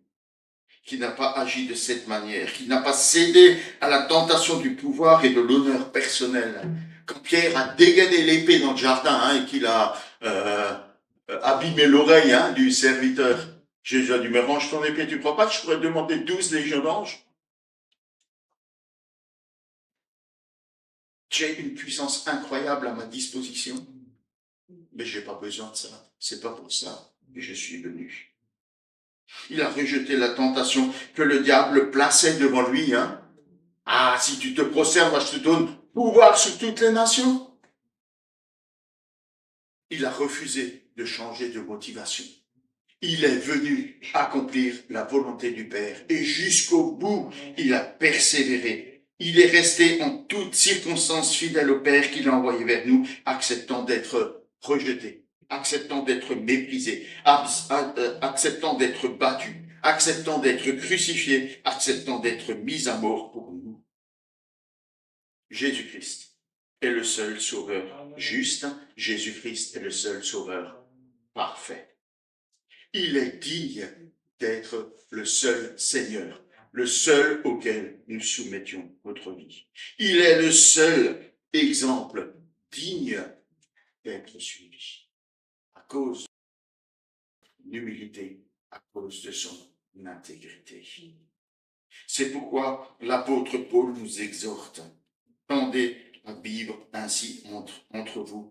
qui n'a pas agi de cette manière, qui n'a pas cédé à la tentation du pouvoir et de l'honneur personnel. Quand Pierre a dégainé l'épée dans le jardin, hein, et qu'il a abîmé l'oreille, hein, du serviteur, Jésus a dit, mais range ton épée, tu ne crois pas que je pourrais demander 12 légions d'anges? J'ai une puissance incroyable à ma disposition, mais je n'ai pas besoin de ça. C'est pas pour ça que je suis venu. Il a rejeté la tentation que le diable plaçait devant lui. Hein. Ah, si tu te prosternes, moi je te donne pouvoir sur toutes les nations. Il a refusé de changer de motivation. Il est venu accomplir la volonté du Père. Et jusqu'au bout, il a persévéré. Il est resté en toutes circonstances fidèle au Père qu'il a envoyé vers nous, acceptant d'être rejeté, acceptant d'être méprisé, acceptant d'être battu, acceptant d'être crucifié, acceptant d'être mis à mort pour nous. Jésus-Christ est le seul sauveur juste. Jésus-Christ est le seul sauveur parfait. Il est digne d'être le seul Seigneur, le seul auquel nous soumettions notre vie. Il est le seul exemple digne d'être suivi à cause de l'humilité, à cause de son intégrité. C'est pourquoi l'apôtre Paul nous exhorte, tendez à vivre ainsi entre vous,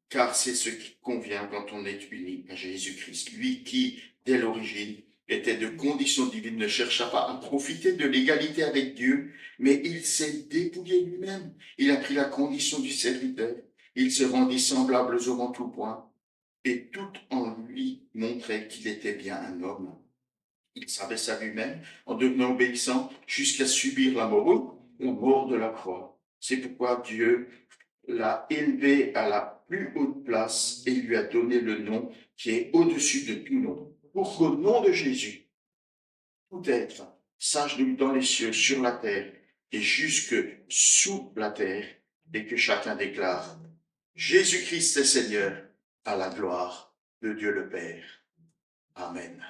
car c'est ce qui convient quand on est uni à Jésus-Christ. Lui qui, dès l'origine, était de condition divine, ne chercha pas à profiter de l'égalité avec Dieu, mais il s'est dépouillé lui-même. Il a pris la condition du serviteur. Il se rendit semblable aux hommes en tout point, et tout en lui montrait qu'il était bien un homme. Il s'abaissa lui-même en devenant obéissant jusqu'à subir la mort de la croix. C'est pourquoi Dieu l'a élevé à la plus haute place et lui a donné le nom qui est au-dessus de tout nom, pour qu'au nom de Jésus, tout être s'agenouille dans les cieux, sur la terre et jusque sous la terre, et que chacun déclare « Jésus-Christ est Seigneur, à la gloire de Dieu le Père. » Amen.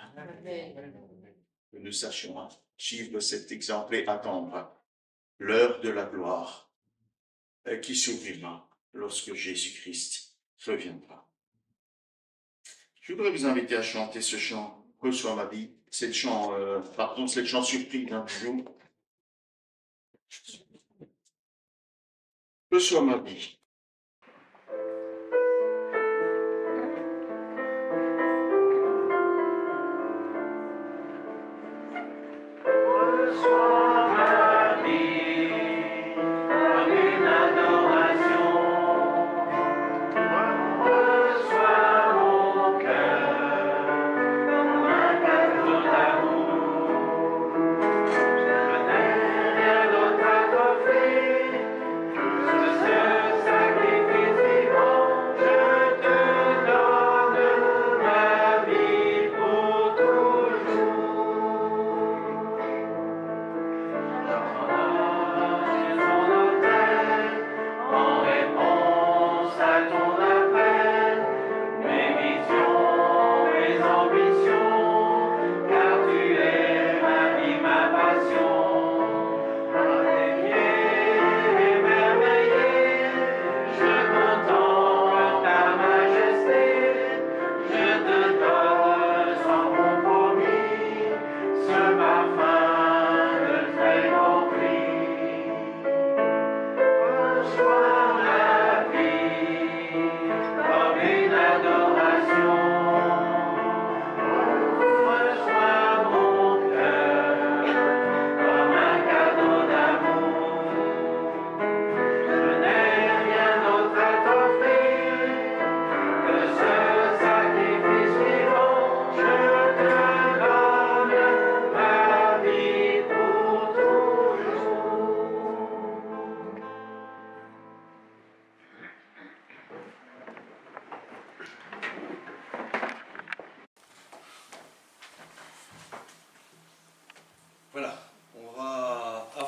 Que nous sachions suivre cet exemple et attendre l'heure de la gloire qui s'ouvrira lorsque Jésus-Christ reviendra. Je voudrais vous inviter à chanter ce chant « Reçois ma vie ». C'est le chant, c'est le chant surpris d'un jour. « Reçois ma vie ». Reçois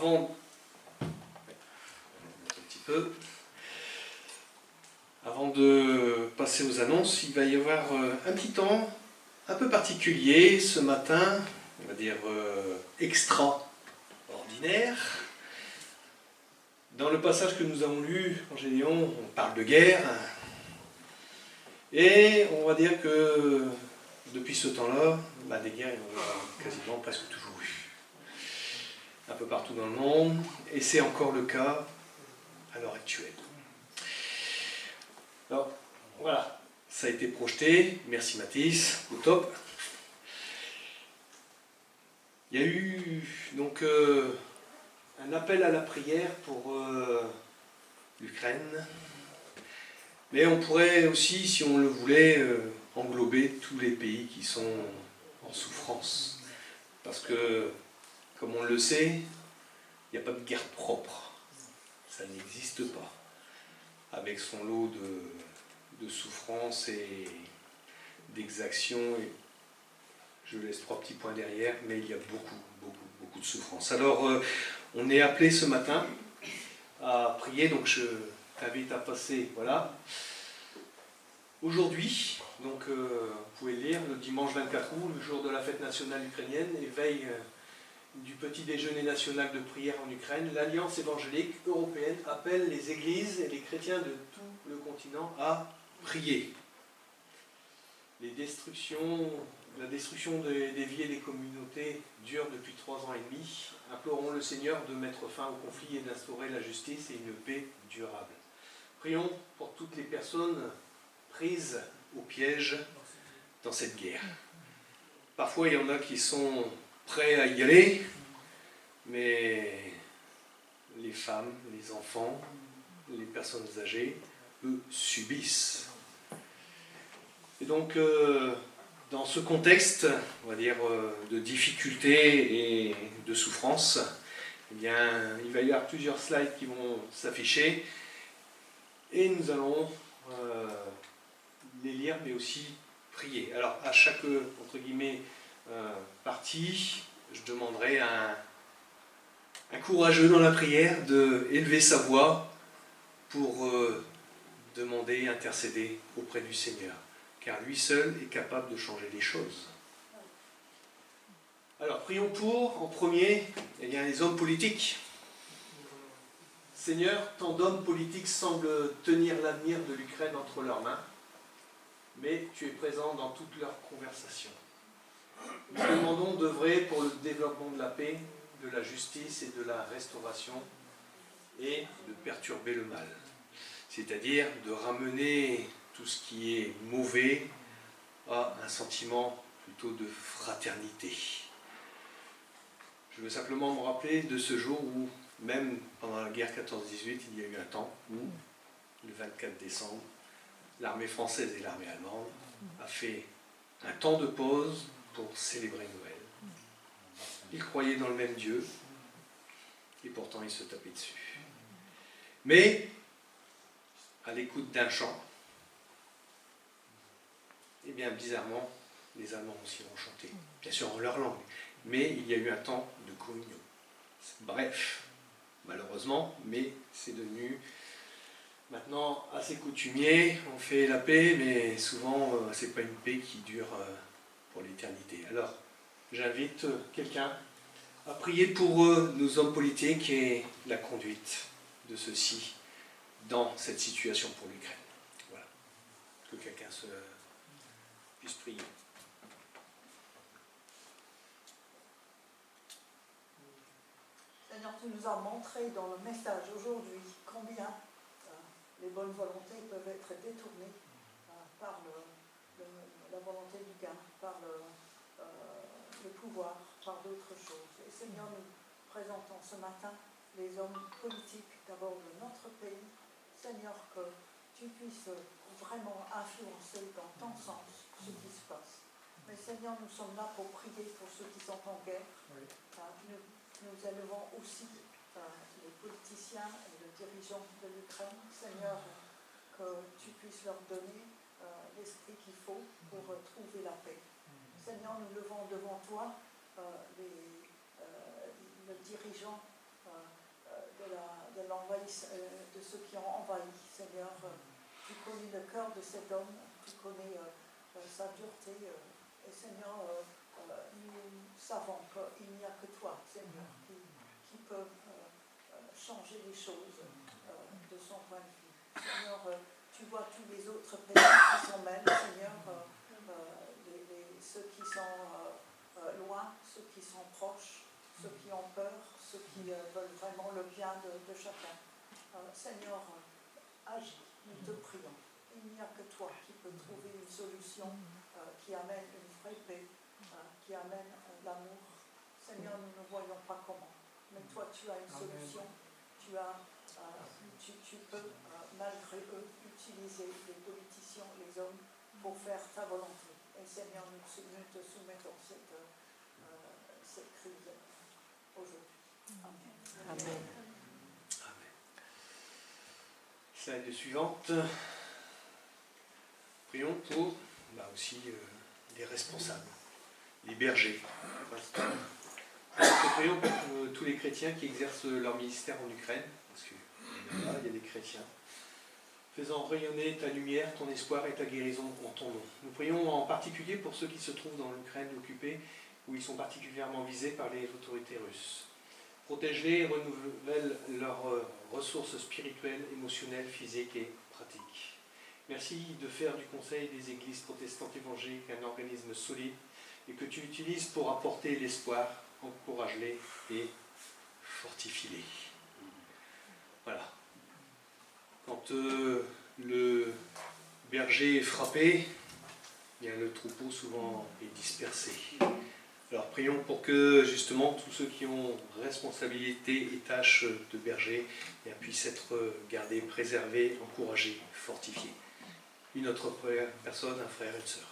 avant, un petit peu, avant de passer aux annonces, il va y avoir un petit temps un peu particulier ce matin, on va dire extraordinaire. Dans le passage que nous avons lu en Gédéon, on parle de guerre. Et on va dire que depuis ce temps-là, des guerres, il y en a quasiment presque toujours eu. Un peu partout dans le monde. Et c'est encore le cas à l'heure actuelle. Alors, voilà. Ça a été projeté. Merci Mathis. Au top. Il y a eu donc un appel à la prière pour l'Ukraine. Mais on pourrait aussi, si on le voulait, englober tous les pays qui sont en souffrance. Parce que, comme on le sait, il n'y a pas de guerre propre. Ça n'existe pas. Avec son lot de souffrance et d'exactions. Et je laisse 3 petits points derrière, mais il y a beaucoup de souffrance. Alors, on est appelé ce matin à prier, donc je t'invite à passer, voilà. Aujourd'hui, donc vous pouvez lire, le dimanche 24 août, le jour de la fête nationale ukrainienne, et veille du petit déjeuner national de prière en Ukraine, l'Alliance évangélique européenne appelle les églises et les chrétiens de tout le continent à prier. La destruction des vies et des communautés dure depuis 3 ans et demi. Implorons le Seigneur de mettre fin au conflit et d'instaurer la justice et une paix durable. Prions pour toutes les personnes prises au piège dans cette guerre. Parfois, il y en a qui sont prêts à y aller, mais les femmes, les enfants, les personnes âgées, eux, subissent. Et donc, dans ce contexte, on va dire, de difficultés et de souffrance, eh bien, il va y avoir plusieurs slides qui vont s'afficher et nous allons les lire, mais aussi prier. Alors, à chaque, entre guillemets, partie, je demanderai à un courageux dans la prière d'élever sa voix pour demander, intercéder auprès du Seigneur. Car lui seul est capable de changer les choses. Alors, prions pour, en premier, les hommes politiques. Seigneur, tant d'hommes politiques semblent tenir l'avenir de l'Ukraine entre leurs mains, mais tu es présent dans toutes leurs conversations. Nous demandons d'œuvrer pour le développement de la paix, de la justice et de la restauration, et de perturber le mal. C'est-à-dire de ramener tout ce qui est mauvais à un sentiment plutôt de fraternité. Je veux simplement me rappeler de ce jour où, même pendant la guerre 14-18, il y a eu un temps où, le 24 décembre, l'armée française et l'armée allemande a fait un temps de pause pour célébrer Noël. Ils croyaient dans le même Dieu, et pourtant ils se tapaient dessus. Mais, à l'écoute d'un chant, eh bien, bizarrement, les Allemands aussi ont chanté, bien sûr en leur langue, mais il y a eu un temps de communion. Bref, malheureusement, mais c'est devenu maintenant assez coutumier. On fait la paix, mais souvent, c'est pas une paix qui dure pour l'éternité. Alors, j'invite quelqu'un à prier pour nos hommes politiques et la conduite de ceux-ci dans cette situation pour l'Ukraine. Voilà. Que quelqu'un puisse prier. Seigneur, tu nous as montré dans le message aujourd'hui combien les bonnes volontés peuvent être détournées par la volonté du gain, par le pouvoir, par d'autres choses. Et Seigneur, nous présentons ce matin les hommes politiques d'abord de notre pays. Seigneur, que tu puisses vraiment influencer dans ton sens ce qui se passe. Mais Seigneur, nous sommes là pour prier pour ceux qui sont en guerre. Oui. Nous élevons aussi les politiciens et les dirigeants de l'Ukraine. Seigneur, que tu puisses leur donner l'esprit qu'il faut pour trouver la paix. Seigneur, nous levons devant toi le dirigeant de ceux qui ont envahi. Seigneur, tu connais le cœur de cet homme, tu connais sa dureté. Et Seigneur, nous savons qu'il n'y a que toi, Seigneur, qui peut changer les choses de son point de vue. Seigneur, tu vois tous les autres pays qui sont mêlés, Seigneur, ceux qui sont loin, ceux qui sont proches, ceux qui ont peur, ceux qui veulent vraiment le bien de chacun. Seigneur, agis, nous te prions. Il n'y a que toi qui peux trouver une solution qui amène une vraie paix, qui amène l'amour. Seigneur, nous ne voyons pas comment, mais toi tu as une solution. Tu peux, malgré eux, utiliser les politiciens, les hommes, pour faire ta volonté. Et Seigneur, nous te soumettons cette crise aujourd'hui. Amen. Amen. Slide suivante. Prions pour aussi les responsables, les bergers. Prions pour tous les chrétiens qui exercent leur ministère en Ukraine, parce qu'il y a des chrétiens. Faisant rayonner ta lumière, ton espoir et ta guérison en ton nom. Nous prions en particulier pour ceux qui se trouvent dans l'Ukraine occupée, où ils sont particulièrement visés par les autorités russes. Protège-les et renouvelle leurs ressources spirituelles, émotionnelles, physiques et pratiques. Merci de faire du Conseil des Églises protestantes évangéliques un organisme solide et que tu utilises pour apporter l'espoir, encourage-les et fortifie-les. Voilà. Quand le berger est frappé, bien, le troupeau souvent est dispersé. Alors prions pour que justement tous ceux qui ont responsabilité et tâches de berger puissent être gardés, préservés, encouragés, fortifiés. Une autre personne, un frère et une sœur.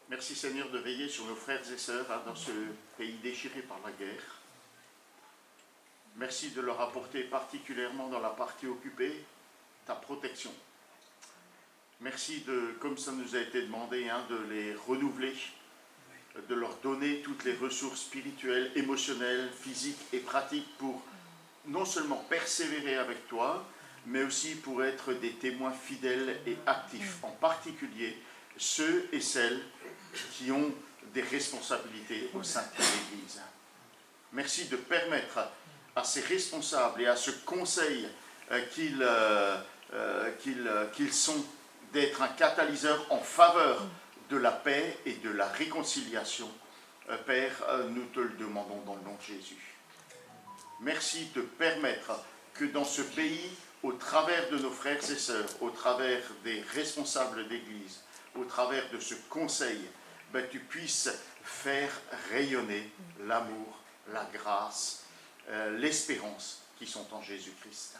Merci Seigneur de veiller sur nos frères et sœurs dans ce pays déchiré par la guerre. Merci de leur apporter particulièrement dans la partie occupée ta protection. Merci de, comme ça nous a été demandé, de les renouveler, de leur donner toutes les ressources spirituelles, émotionnelles, physiques et pratiques pour non seulement persévérer avec toi, mais aussi pour être des témoins fidèles et actifs, en particulier ceux et celles qui ont des responsabilités au sein de l'Église. Merci de permettre à ces responsables et à ce conseil qu'ils sont d'être un catalyseur en faveur de la paix et de la réconciliation. Père, nous te le demandons dans le nom de Jésus. Merci de permettre que dans ce pays, au travers de nos frères et sœurs, au travers des responsables d'Église, au travers de ce conseil, tu puisses faire rayonner l'amour, la grâce, l'espérance qui sont en Jésus-Christ.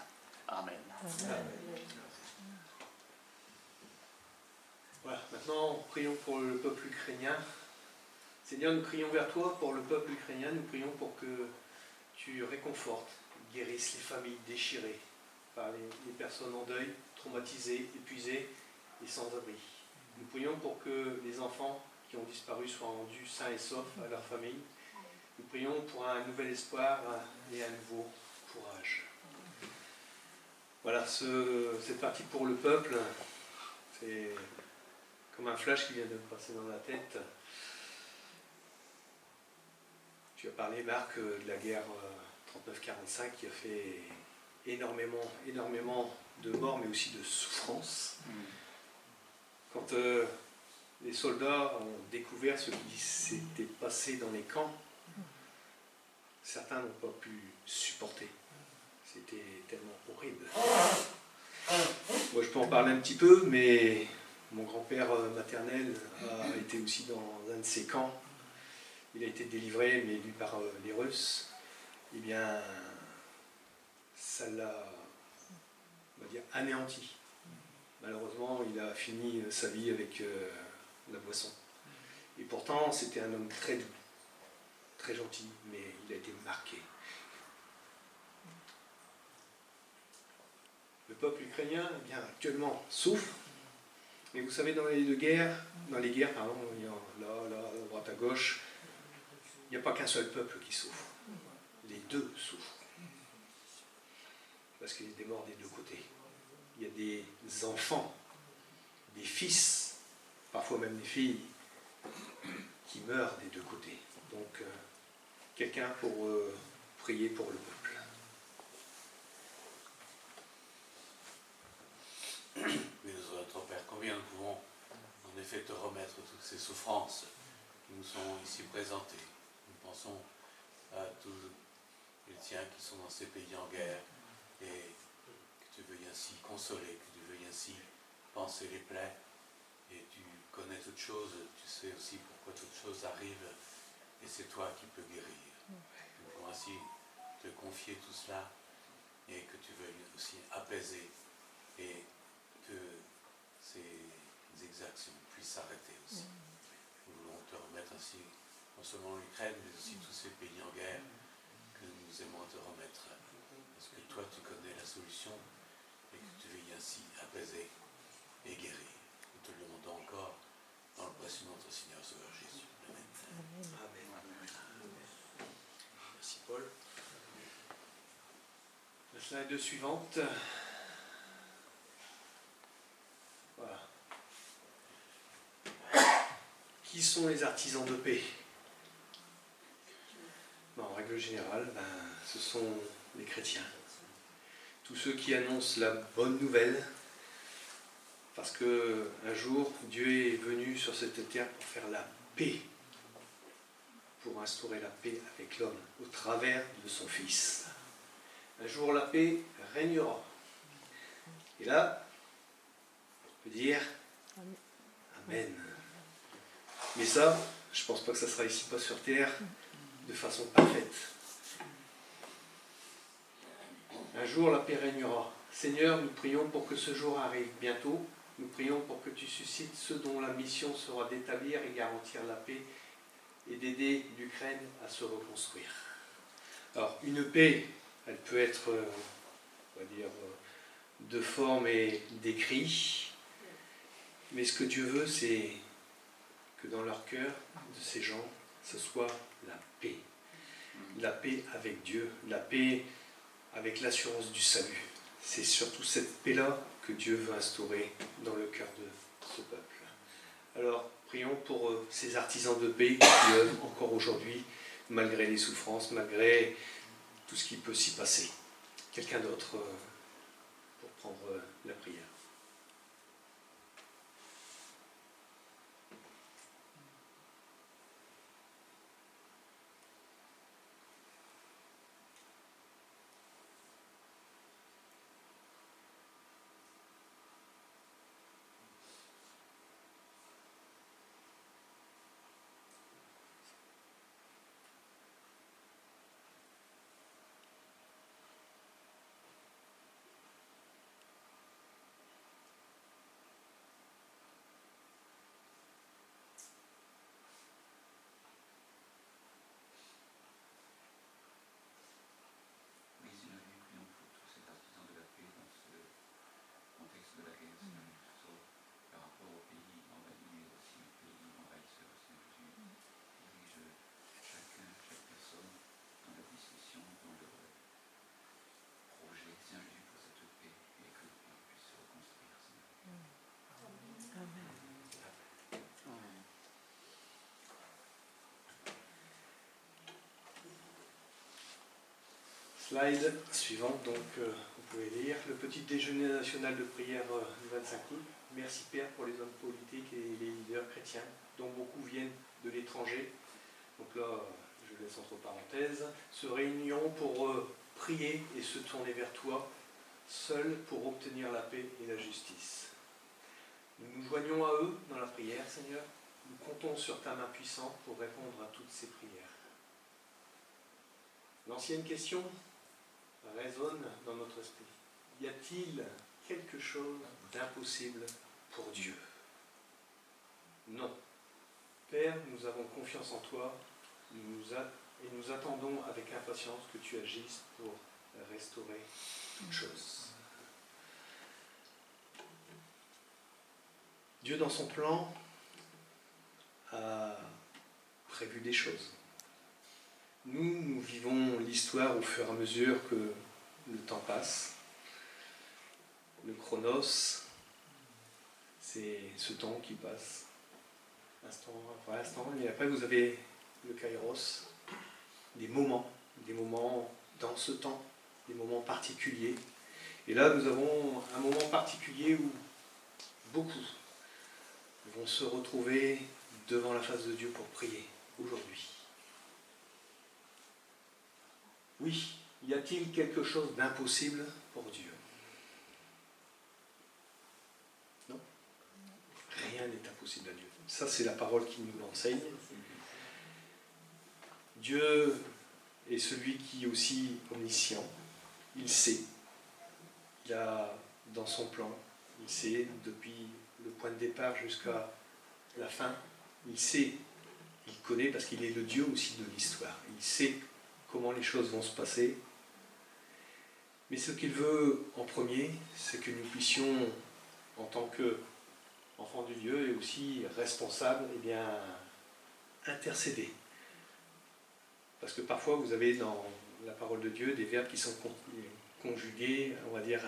Amen. Amen. Voilà, maintenant prions pour le peuple ukrainien. Seigneur, nous crions vers toi pour le peuple ukrainien, nous prions pour que tu réconfortes, guérisses les familles déchirées par les personnes en deuil, traumatisées, épuisées et sans abri. Nous prions pour que les enfants qui ont disparu soient rendus sains et saufs à leur famille. Nous prions pour un nouvel espoir et un nouveau courage. Voilà, cette partie pour le peuple, c'est comme un flash qui vient de me passer dans la tête. Tu as parlé, Marc, de la guerre 39-45 qui a fait énormément de morts, mais aussi de souffrances. Quand les soldats ont découvert ce qui s'était passé dans les camps, certains n'ont pas pu supporter. C'était tellement horrible. Moi, je peux en parler un petit peu, mais mon grand-père maternel a été aussi dans un de ces camps. Il a été délivré, mais lui par les Russes. Eh bien, ça l'a, on va dire, anéanti. Malheureusement, il a fini sa vie avec la boisson. Et pourtant, c'était un homme très doux, très gentil, mais il a été marqué. Le peuple ukrainien, eh bien, actuellement, souffre. Et vous savez, dans les guerres, pardon, il y a là, à droite, à gauche, il n'y a pas qu'un seul peuple qui souffre. Les deux souffrent. Parce qu'il y a des morts des deux côtés. Il y a des enfants, des fils, parfois même des filles, qui meurent des deux côtés. Donc, quelqu'un pour prier pour le peuple. Mais notre Père, combien nous pouvons en effet te remettre toutes ces souffrances qui nous sont ici présentées. Nous pensons à tous les tiens qui sont dans ces pays en guerre et que tu veuilles ainsi consoler, que tu veuilles ainsi panser les plaies. Et tu connais toutes choses, tu sais aussi pourquoi toutes choses arrivent et c'est toi qui peux guérir. Nous pouvons ainsi te confier tout cela et que tu veuilles aussi apaiser et que ces exactions puissent s'arrêter aussi. Nous voulons te remettre ainsi non seulement l'Ukraine, mais aussi tous ces pays en guerre que nous aimons te remettre. Parce que toi, tu connais la solution et que tu veuilles ainsi apaiser et guérir. Nous te le demandons encore dans le précieux nom de notre Seigneur Sauveur Jésus. Amen. Amen. Merci Paul. La slide suivante. Voilà. Qui sont les artisans de paix? En règle générale, ce sont les chrétiens. Tous ceux qui annoncent la bonne nouvelle, parce qu'un jour, Dieu est venu sur cette terre pour faire la paix, pour instaurer la paix avec l'homme, au travers de son Fils. Un jour, la paix régnera. Et là, on peut dire Amen. Mais ça, je ne pense pas que ça sera ici, pas sur terre, de façon parfaite. Un jour, la paix régnera. Seigneur, nous prions pour que ce jour arrive bientôt. Nous prions pour que tu suscites ceux dont la mission sera d'établir et garantir la paix et d'aider l'Ukraine à se reconstruire. Alors, une paix, elle peut être, on va dire, de forme et d'écrit. Mais ce que Dieu veut, c'est que dans leur cœur, de ces gens, ce soit la paix. La paix avec Dieu, la paix avec l'assurance du salut. C'est surtout cette paix-là que Dieu veut instaurer dans le cœur de ce peuple. Alors, prions pour ces artisans de paix qui œuvrent encore aujourd'hui, malgré les souffrances, malgré tout ce qui peut s'y passer. Quelqu'un d'autre pour prendre la prière. Slide suivante, donc vous pouvez lire le petit déjeuner national de prière du 25 août. Merci Père pour les hommes politiques et les leaders chrétiens, dont beaucoup viennent de l'étranger. Donc là, je laisse entre parenthèses, se réuniront pour prier et se tourner vers toi, seuls pour obtenir la paix et la justice. Nous nous joignons à eux dans la prière, Seigneur. Nous comptons sur ta main puissante pour répondre à toutes ces prières. L'ancienne question résonne dans notre esprit. Y a-t-il quelque chose d'impossible pour Dieu? Non. Père, nous avons confiance en toi. Nous Et nous attendons avec impatience que tu agisses pour restaurer toutes choses. Dieu, dans son plan, a prévu des choses. Nous vivons l'histoire au fur et à mesure que le temps passe. Le chronos, c'est ce temps qui passe, instant après instant. Et après, vous avez le kairos, des moments dans ce temps, des moments particuliers. Et là, nous avons un moment particulier où beaucoup vont se retrouver devant la face de Dieu pour prier aujourd'hui. Oui, y a-t-il quelque chose d'impossible pour Dieu? Non. Rien n'est impossible à Dieu. Ça, c'est la parole qui nous l'enseigne. Dieu est celui qui est aussi omniscient. Il sait. Il a dans son plan. Il sait depuis le point de départ jusqu'à la fin. Il sait. Il connaît parce qu'il est le Dieu aussi de l'histoire. Il sait comment les choses vont se passer. Mais ce qu'il veut en premier, c'est que nous puissions, en tant qu'enfants de Dieu et aussi responsables, eh bien, intercéder. Parce que parfois, vous avez dans la parole de Dieu des verbes qui sont conjugués, on va dire,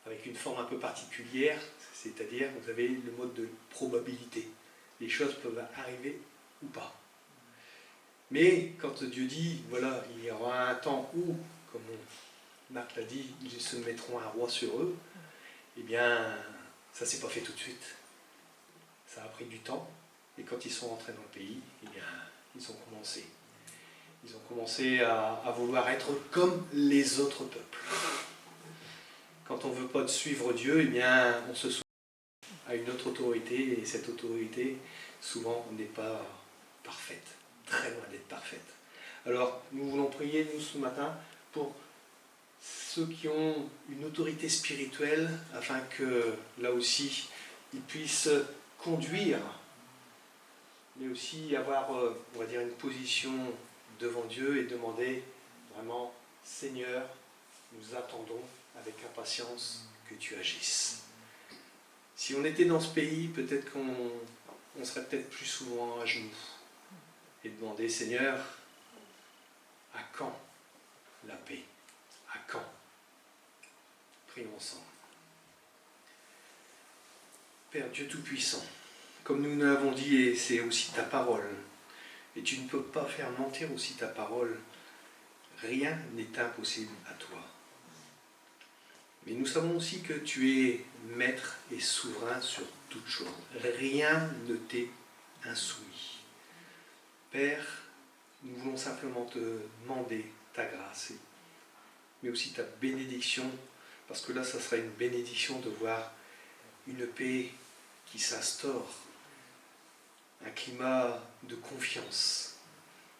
avec une forme un peu particulière, c'est-à-dire, vous avez le mode de probabilité. Les choses peuvent arriver ou pas. Mais quand Dieu dit, voilà, il y aura un temps où, comme Marc l'a dit, ils se mettront un roi sur eux, eh bien, ça ne s'est pas fait tout de suite. Ça a pris du temps. Et quand ils sont rentrés dans le pays, eh bien, ils ont commencé. Ils ont commencé à vouloir être comme les autres peuples. Quand on ne veut pas suivre Dieu, eh bien, on se soumet à une autre autorité, et cette autorité, souvent, n'est pas parfaite. Très loin d'être parfaite. Alors, nous voulons prier, nous, ce matin, pour ceux qui ont une autorité spirituelle, afin que, là aussi, ils puissent conduire, mais aussi avoir, on va dire, une position devant Dieu et demander vraiment, Seigneur, nous attendons avec impatience que tu agisses. Si on était dans ce pays, peut-être qu'on serait peut-être plus souvent à genoux et demander, Seigneur, à quand la paix? À quand? Prions ensemble. Père Dieu Tout-Puissant, comme nous l'avons dit, et c'est aussi ta parole, et tu ne peux pas faire mentir aussi ta parole, rien n'est impossible à toi. Mais nous savons aussi que tu es maître et souverain sur toutes choses. Rien ne t'est insoumis. Père, nous voulons simplement te demander ta grâce, mais aussi ta bénédiction, parce que là, ça sera une bénédiction de voir une paix qui s'instaure, un climat de confiance,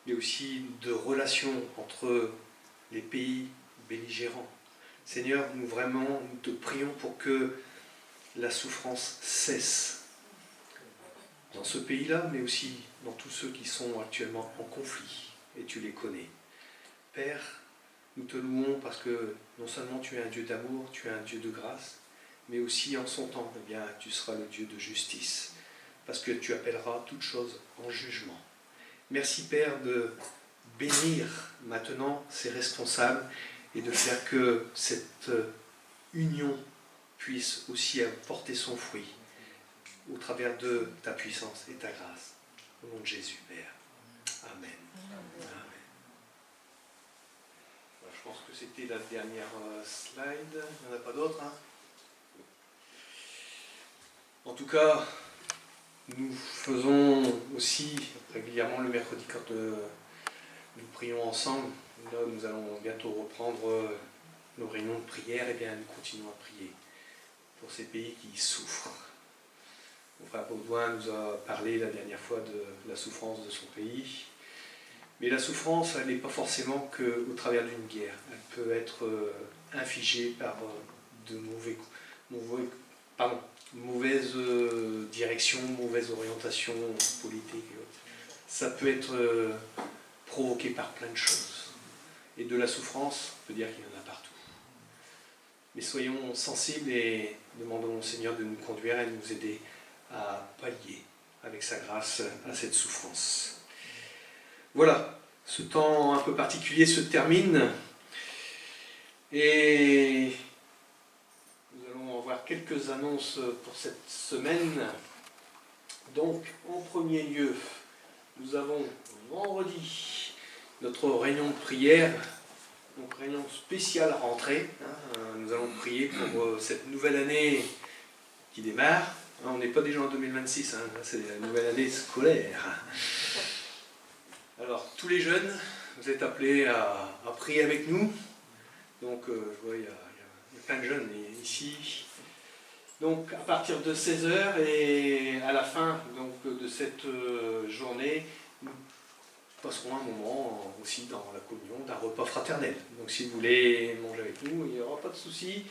mais aussi de relations entre les pays belligérants. Seigneur, nous te prions pour que la souffrance cesse dans ce pays-là, mais aussi dans tous ceux qui sont actuellement en conflit, et tu les connais. Père, nous te louons parce que non seulement tu es un Dieu d'amour, tu es un Dieu de grâce, mais aussi en son temps, eh bien, tu seras le Dieu de justice, parce que tu appelleras toutes choses en jugement. Merci Père de bénir maintenant ces responsables et de faire que cette union puisse aussi porter son fruit au travers de ta puissance et ta grâce. Au nom de Jésus, Père. Amen. Amen. Je pense que c'était la dernière slide. Il n'y en a pas d'autres, hein? En tout cas, nous faisons aussi régulièrement le mercredi quand nous prions ensemble. Là, nous allons bientôt reprendre nos réunions de prière. Et bien, nous continuons à prier pour ces pays qui souffrent. Mon frère Baudouin nous a parlé la dernière fois de la souffrance de son pays. Mais la souffrance, elle n'est pas forcément qu'au travers d'une guerre. Elle peut être infligée par de mauvaises directions, mauvaises orientations politiques. Ça peut être provoquée par plein de choses. Et de la souffrance, on peut dire qu'il y en a partout. Mais soyons sensibles et demandons au Seigneur de nous conduire et de nous aider à pallier avec sa grâce à cette souffrance. Voilà, ce temps un peu particulier se termine et nous allons avoir quelques annonces pour cette semaine. Donc, en premier lieu, nous avons vendredi notre réunion de prière, donc réunion spéciale rentrée. Nous allons prier pour cette nouvelle année qui démarre. On n'est pas déjà en 2026, c'est la nouvelle année scolaire. Alors, tous les jeunes, vous êtes appelés à prier avec nous. Donc, je vois, il y a plein de jeunes ici. Donc, à partir de 16h et à la fin donc, de cette journée, nous passerons un moment aussi dans la communion d'un repas fraternel. Donc, si vous voulez manger avec nous, il n'y aura pas de souci.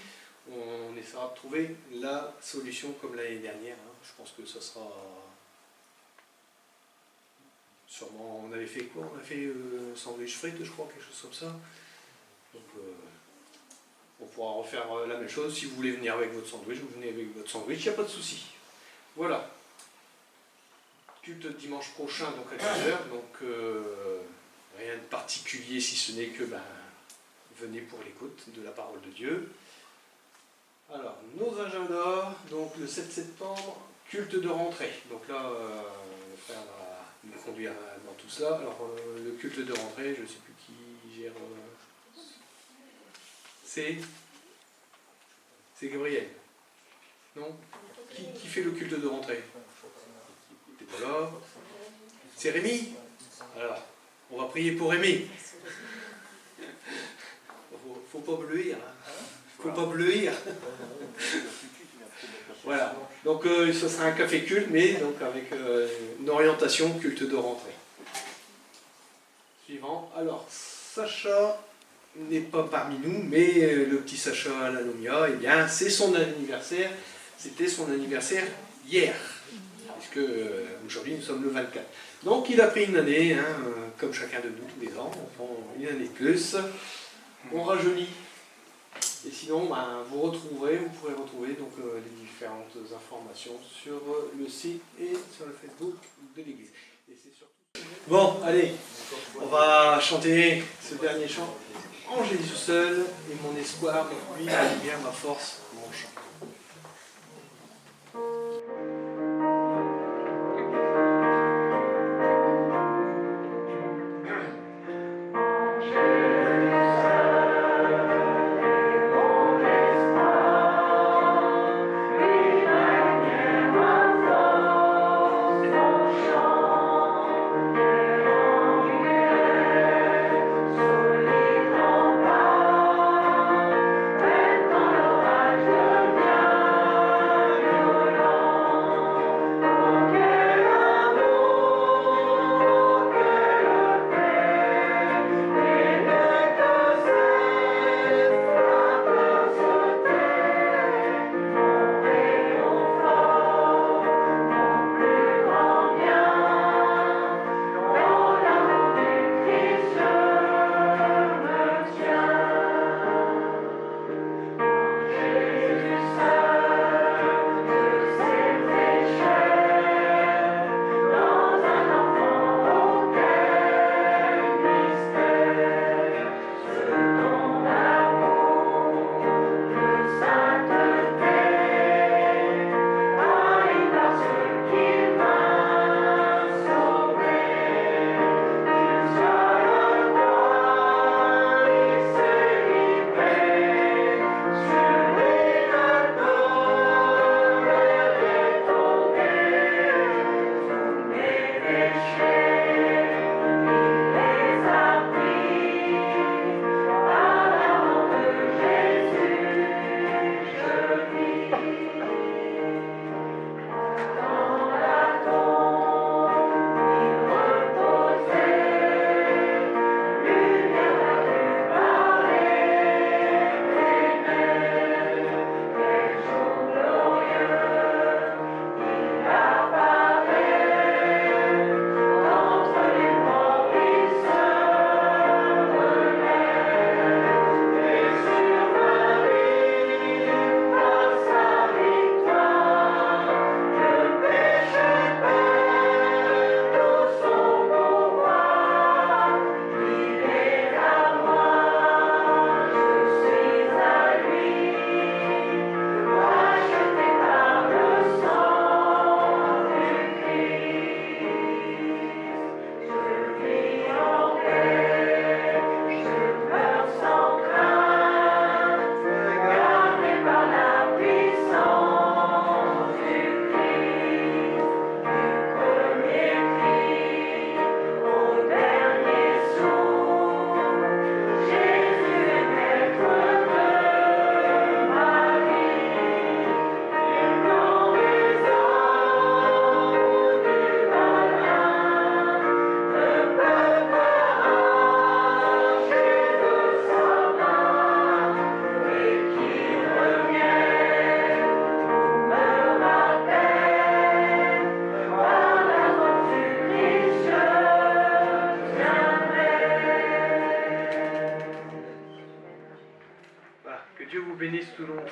On essaiera de trouver la solution comme l'année dernière. Je pense que ça sera... Sûrement, on avait fait quoi? On a fait sandwich frites, je crois, quelque chose comme ça. Donc, on pourra refaire la même chose. Si vous voulez venir avec votre sandwich, vous venez avec votre sandwich, il n'y a pas de souci. Voilà. Culte dimanche prochain, donc à 10h. Donc, rien de particulier, si ce n'est que venez pour l'écoute de la parole de Dieu. Alors, nos agendas, donc le 7 septembre, culte de rentrée. Donc là, le frère va nous conduire dans tout cela. Alors, le culte de rentrée, je ne sais plus qui gère... C'est Gabriel. Non? Qui fait le culte de rentrée? T'es pas là? C'est Rémi? Alors, on va prier pour Rémi. Faut pas bleuir. Faut pas bleuir. Voilà. Donc ce sera un café culte, mais donc avec une orientation culte de rentrée. Suivant. Alors, Sacha n'est pas parmi nous, mais le petit Sacha Lalomia, eh bien, c'est son anniversaire. C'était son anniversaire hier, puisque aujourd'hui nous sommes le 24. Donc il a pris une année, comme chacun de nous tous les ans, on prend une année de plus, on rajeunit. Et sinon, vous pourrez retrouver donc, les différentes informations sur le site et sur le Facebook de l'Église. Bon, allez, on va chanter ce dernier chant. En Jésus seul et mon espoir, lui, ma lumière, ma force, mon chant. Solide en bas, même dans l'orage de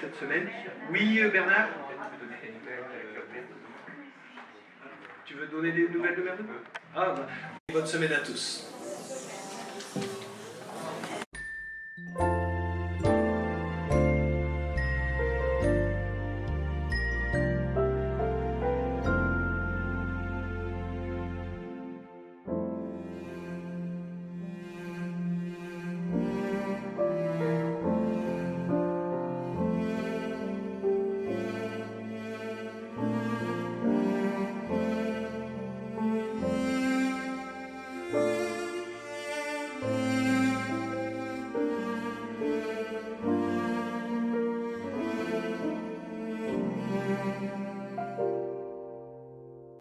cette semaine. Oui, Bernard? Tu veux donner des nouvelles de Bernard? Ah, bah, bonne semaine à tous.